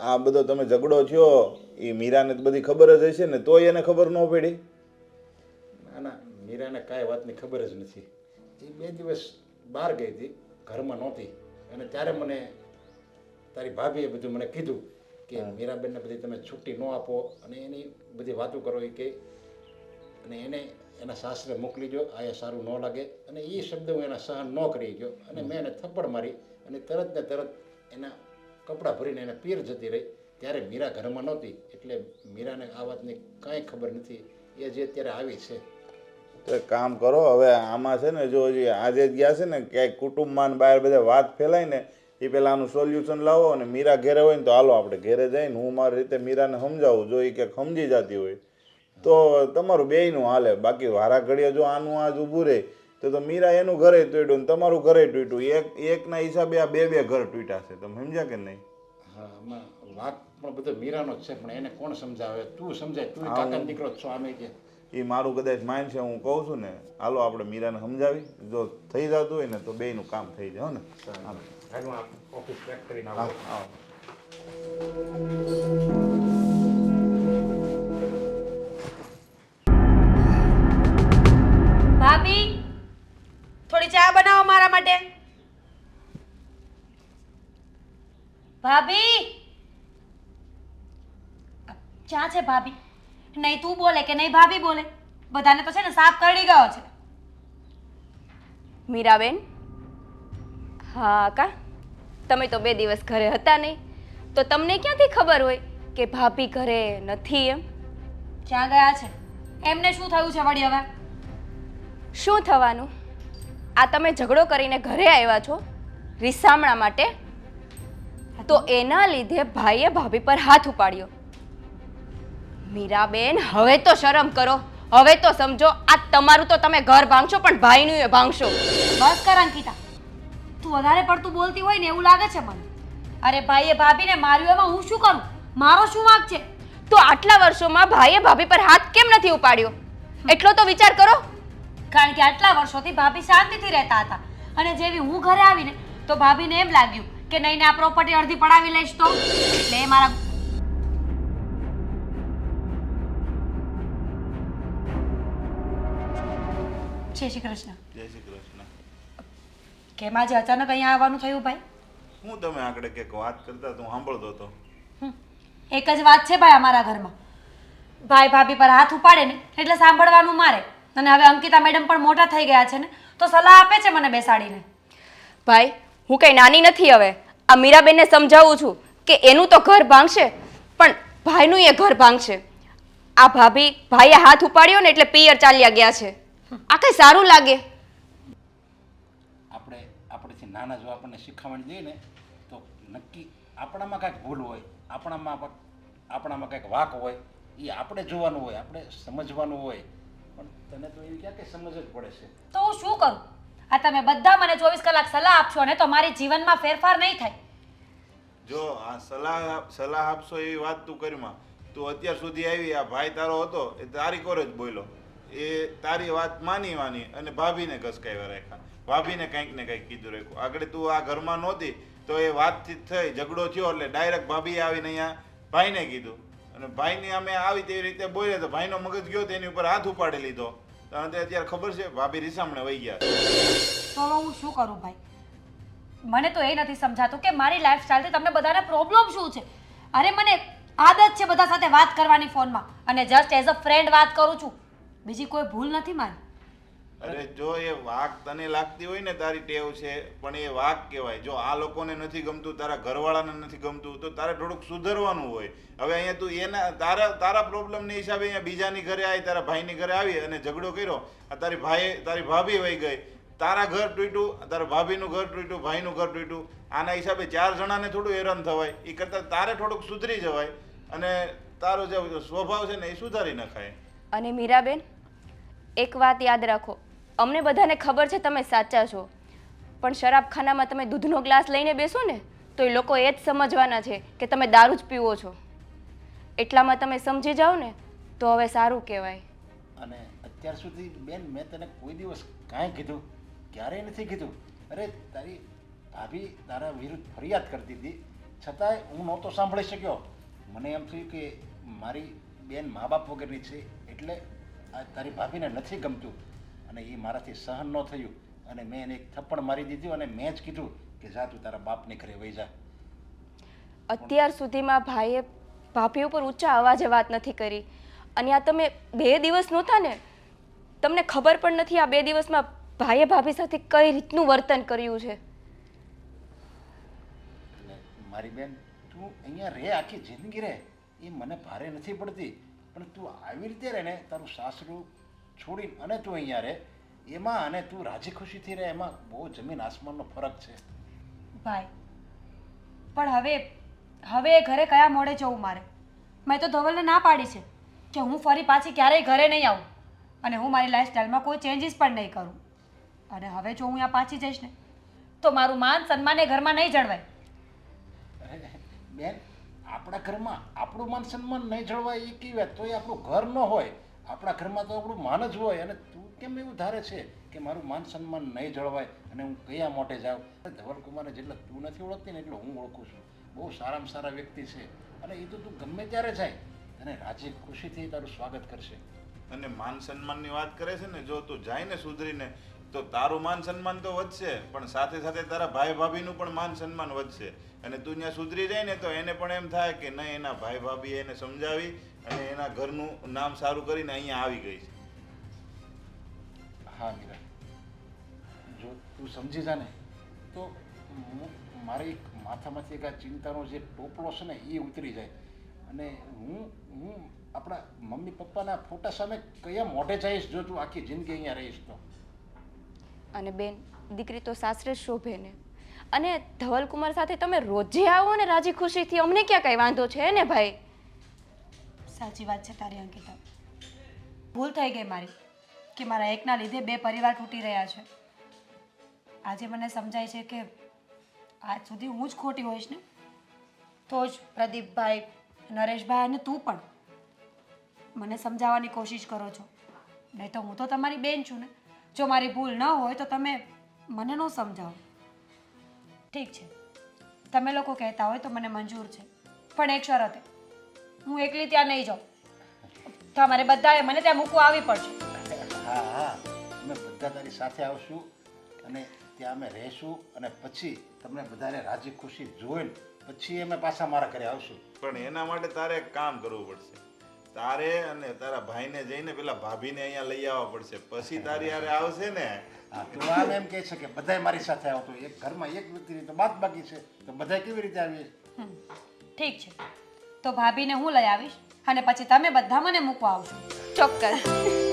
આ બધો તમે ઝઘડો થયો એ મીરાને તો બધી ખબર જ હશે ને, તોય એને ખબર ન પડી? ના ના, મીરાને કાંઈ વાતની ખબર જ નથી. એ 2 દિવસ બહાર ગઈ હતી, ઘરમાં નહોતી અને ત્યારે મને તારી ભાભીએ બધું મને કીધું કે મીરાબેનને બધી તમે છુટ્ટી ન આપો અને એની બધી વાતો કરો એ કે, અને એને એના સાસરે મોકલી દો, આ એ સારું ન લાગે. અને એ શબ્દ હું એના સહન ન કરી ગયો અને મેં એને થપ્પડ મારી અને તરત ને તરત એના કપડાં ભરીને એને પિયર જતી રહી. ત્યારે મીરા ઘરમાં નહોતી એટલે મીરાને આ વાતની કાંઈ ખબર નથી. એ જે અત્યારે આવી છે. તો એક કામ કરો, હવે આમાં છે ને જો હજી આજે જ ગયા છે ને ક્યાંક કુટુંબમાં બહાર બધા વાત ફેલાય ને એ પહેલાં આનું સોલ્યુશન લાવો. અને મીરા ઘેરે હોય ને તો હાલો આપણે ઘેરે જઈને હું મારી રીતે મીરાને સમજાવું, જો એ ક્યાંક સમજી જતી હોય તો તમારું બેયનું હાલે. બાકી વારા ઘડીએ જો આનું આજ ઊભું રહે તો મીરા એનું ઘરે તૂટ્યું ને તમારું ઘરે તૂટ્યું. એકના હિસાબે આ બે ઘર તૂટ્યા છે. તમે સમજ્યા કે નહીં? હા, આમાં વાક પણ બધો મીરાનો જ છે, પણ એને કોણ સમજાવે? તું સમજાય, તું કાકાનો દીકરો છો. આમે કે એ મારું કદાચ માઇન્ડ છે, હું કહું છું ને હાલો આપણે મીરાને સમજાવી, જો થઈ જતું હોય ને તો બેયનું કામ થઈ જાય. હો ને? હાલો ઓફિસ પેક કરીને હા આવો. હા. ભાભી થોડી ચા બનાવો મારા માટે. ભાભી ચા છે ભાભી? નહીં તું બોલે કે નહીં ભાભી બોલે, બધાને તો છે ને સાફ કરી ગયો છે. મીરાબેન, હા કા તમે તો 2 દિવસ ઘરે હતા નહીં, તો તમને ક્યાંથી ખબર હોય કે ભાભી ઘરે નથી એમ? ક્યાં ગયા છે? એમને શું થયું છે વળી હવે? શું થવાનું? આ તમે ઝઘડો કરીને ઘરે આવ્યા છો રીસામણા માટે. હા તો એના લીધે ભાઈએ ભાભી પર હાથ ઉપાડ્યો. મીરાબેન, હવે તો શરમ કરો. હવે તો સમજો, આ તમારું તો તમે ઘર ભાંગશો, પણ ભાઈનું એ ભાંગશો. બસ કર અંકિતા, તું વધારે પડતું બોલતી હોય ને એવું લાગે છે મને. અરે ભાઈએ ભાભીને માર્યું એમાં હું શું કરું? મારો શું વાંક છે? તો આટલા વર્ષોમાં ભાઈએ ભાભી પર હાથ કેમ નથી ઉપાડ્યો? એટલો તો વિચાર કરો. કારણ કે આટલા વર્ષોથી ભાભી શાંતિથી રહેતા હતા અને જેવી હું ઘરે આવીને તો ભાભીને એમ લાગ્યું કે નહીં આ પ્રોપર્ટી અડધી પડાવી લઈશ તો એટલે એ મારા જય શ્રી કૃષ્ણ. જય શ્રી કૃષ્ણ. કેમ આજે અચાનક અહીંયા આવવાનું થયું ભાઈ? હું તમે આગળ કંઈક વાત કરતા તો હું સાંભળતો હતો. એક જ વાત છે ભાઈ અમારા ઘરમાં, ભાઈ ભાભી પર હાથ ઉપાડે ને એટલે સાંભળવાનું મારે. અને હવે અંકિતા મેડમ પણ મોટા થઈ ગયા છે ને તો સલાહ આપે છે મને બેસાડીને. ભાઈ, હું કઈ નાની નથી. હવે આ મીરાબેનને સમજાવું છું કે એનું તો ઘર ભાંગશે, પણ ભાઈનું એ ઘર ભાંગશે. આ ભાઈએ હાથ ઉપાડ્યો ને એટલે પિયર ચાલ્યા ગયા છે. આ કઈ સારું લાગે? આપણેથી નાના જો આપણને શીખવાડી દઈએ ને તો નક્કી આપણામાં કાંઈક ભૂલ હોય, આપણામાં કાંઈક વાંક હોય, એ આપણે જોવાનું હોય, આપણે સમજવાનું હોય. પણ તને તો એવી ક્યાં કંઈ સમજ જ પડે છે. તો હું શું કરું? આ તમે બધા મને 24 કલાક સલાહ આપશો ને તો મારી જીવનમાં ફેરફાર નહીં થાય. જો આ સલાહ આપશો એવી વાત તું કરીમાં, તું અત્યાર સુધી આવી, આ ભાઈ તારો હતો એ તારી કોર જ બોલ્યો, એ તારી વાત માની અને ભાભીને ઘસકાવ્યા રાખ્યા, ભાભીને કંઈક ને કંઈક કીધું રાખ્યું. આગળ તું આ ઘરમાં નહોતી તો એ વાતચીત થઈ, ઝઘડો થયો એટલે ડાયરેક્ટ ભાભીએ આવીને અહીંયા ભાઈને કીધું અને ભાઈની અમે આવી તેવી રીતે બોલ્યા તો ભાઈનો મગજ ગયો તેની ઉપર હાથ ઉપાડી લીધો. તને અત્યારે ખબર છે ભાભી રીસામણે વહી ગયા. તો હું શું કરું ભાઈ? મને તો એ નથી સમજાતું કે મારી લાઈફસ્ટાઈલથી તમને બધાને પ્રોબ્લેમ શું છે? અરે મને આદત છે બધા સાથે વાત કરવાની ફોનમાં અને જસ્ટ એઝ અ ફ્રેન્ડ વાત કરું છું, બીજી કોઈ ભૂલ નથી મારી. અરે જો એ વાક તને લાગતી હોય ને તારી ટેવ છે, પણ એ વાક કહેવાય. જો આ લોકોને નથી ગમતું, તારા ઘરવાળાને નથી ગમતું તો તારે થોડુંક સુધરવાનું હોય. હવે અહીંયા તું તારા પ્રોબ્લેમની હિસાબે અહીંયા બીજાની ઘરે આવી, તારા ભાઈની ઘરે આવી અને ઝઘડો કર્યો, તારી ભાભી વહી ગઈ, તારા ઘર તૂટ્યું, તારા ભાભીનું ઘર તૂટ્યું, ભાઈનું ઘર તૂટ્યું. આના હિસાબે 4 જણાને થોડું હેરાન થવાય. એ કરતાં તારે થોડુંક સુધરી જવાય અને તારો જે સ્વભાવ છે ને એ સુધારી નખાય. અને મીરાબેન, એક વાત યાદ રાખો, અમને બધાને ખબર છે તમે સાચા છો, પણ શરાબખાનામાં તમે દૂધનો ગ્લાસ લઈને બેસો ને તો એ લોકો એ જ સમજવાના છે કે તમે દારૂ જ પીવો છો. એટલામાં તમે સમજી જાઓ ને તો હવે સારું કહેવાય. અને અત્યાર સુધી બેન મેં તને કોઈ દિવસ કાંઈ કીધું? ક્યારેય નથી કીધું. અરે તારી ભાભી તારા વિરુદ્ધ ફરિયાદ કરતી હતી છતાંય હું નહોતો સાંભળી શક્યો. મને એમ થયું કે મારી બેન મા બાપ વગરની છે એટલે આ તારી ભાભીને નથી ગમતું અને એ મારાથી સહન ન થયું અને મેં એને એક થપ્પડ મારી દીધું અને મેં જ કીધું કે જા તું તારા બાપને ઘરે વહી જા. અત્યાર સુધીમાં ભાઈએ ભાભી ઉપર ઊંચા અવાજે વાત નથી કરી અને આ તમે 2 દિવસ નહોતા ને, તમને ખબર પણ નથી આ 2 દિવસમાં ભાઈએ ભાભી સાથે કઈ રીતનું વર્તન કર્યું છે. એટલે મારી બેન તું અહીંયા રહે, આખી જિંદગી રહે, એ મને ભારે નથી પડતી, પણ તું આવી રીતે રહે ને, તારું સાસરું છોડીને અને તું અહીંયા રહે એમાં અને તું રાજી ખુશીથી રહે એમાં બહુ જમીન આસમાનનો ફરક છે. ભાઈ પણ હવે એ ઘરે કયા મોડે જવું મારે? મેં તો ધવલને ના પાડી છે કે હું ફરી પાછી ક્યારેય ઘરે નહીં આવું અને હું મારી લાઈફસ્ટાઈલમાં કોઈ ચેન્જીસ પણ નહીં કરું. અને હવે જો હું અહીંયા પાછી જઈશ ને તો મારું માન સન્માન એ ઘરમાં નહીં જળવાય. બેન આપણા ઘરમાં આપણું માન સન્માન નહીં જળવાય એ કેવી વાત? તો એ આપણું ઘર ન હોય, આપણા ઘરમાં તો આપણું માન જ હોય. અને તું કેમ એવું ધારે છે કે મારું માન સન્માન નહીં જળવાય અને હું કયા મોટે જાઉં? ધવલકુમારને જેટલા તું નથી ઓળખતી ને એટલો હું ઓળખું છું. બહુ સારામાં સારા વ્યક્તિ છે અને એ તો તું ગમે ત્યારે જાય અને રાજી ખુશીથી તારું સ્વાગત કરશે. અને માન સન્માનની વાત કરે છે ને, જો તું જાય ને સુધરીને તો તારું માન સન્માન તો વધશે, પણ સાથે સાથે તારા ભાઈ ભાભીનું પણ માન સન્માન વધશે. અને તું ત્યાં સુધરી જાય ને તો એને પણ એમ થાય કે નહીં, એના ભાઈ ભાભી એને સમજાવી અને એના ઘરનું નામ સારું કરીને અહીંયા આવી ગઈ છે. હા મીરા, જો તું સમજી જા ને તો મારી માથામાંથી એક આ ચિંતાનો જે ટોપલો છે ને એ ઉતરી જાય અને હું આપણા મમ્મી પપ્પાના ફોટા સામે કયા મોઢે જઈશ જો તું આખી જિંદગી અહીંયા રહીશ તો? અને બેન, દીકરી તો સાસરે જ શોભે ને. અને ધવલકુમાર સાથે તમે રોજે આવો ને રાજી ખુશીથી, અમને ક્યાં કઈ વાંધો છે ને ભાઈ? સાચી વાત છે તારી અંકિતા. ભૂલ થઈ ગઈ મારી કે મારા એકના લીધે બે પરિવાર તૂટી રહ્યા છે. આજે મને સમજાય છે કે આજ સુધી હું જ ખોટી હોઈશ ને, તો જ પ્રદીપભાઈ, નરેશભાઈ અને તું પણ મને સમજાવવાની કોશિશ કરો છો. નહીં તો હું તો તમારી બેન છું ને. જો મારી ભૂલ ન હોય તો તમે મને ન સમજાવો. ઠીક છે, તમે લોકો કહેતા હોય તો મને મંજૂર છે, પણ એક શરતે, હું એકલી ત્યાં નહીં જાઉં. તમારે બધાએ મને ત્યાં મૂકવા આવી પડશે. હા હા, અમે બધા તારી સાથે આવશું અને ત્યાં અમે રહીશું અને પછી તમને બધાને રાજી ખુશી જોઈને પછી અમે પાછા મારા ઘરે આવશું. પણ એના માટે તારે એક કામ કરવું પડશે. તારે અને તારા ભાઈને જઈને પેલા ભાભીને અહીંયા લઈ આવવા પડશે, પછી તારી હારે આવશે ને. હા, તું આમ એમ કહે છે કે બધાય મારી સાથે આવતો, એક ઘરમાં એક વ્યક્તિની તો બાત બાકી છે, તો બધાય કેવી રીતે આવીએ? ઠીક છે, તો ભાભીને હું લઈ આવીશ અને પછી તમે બધા મને મૂકવા આવશો. ચોક્કસ.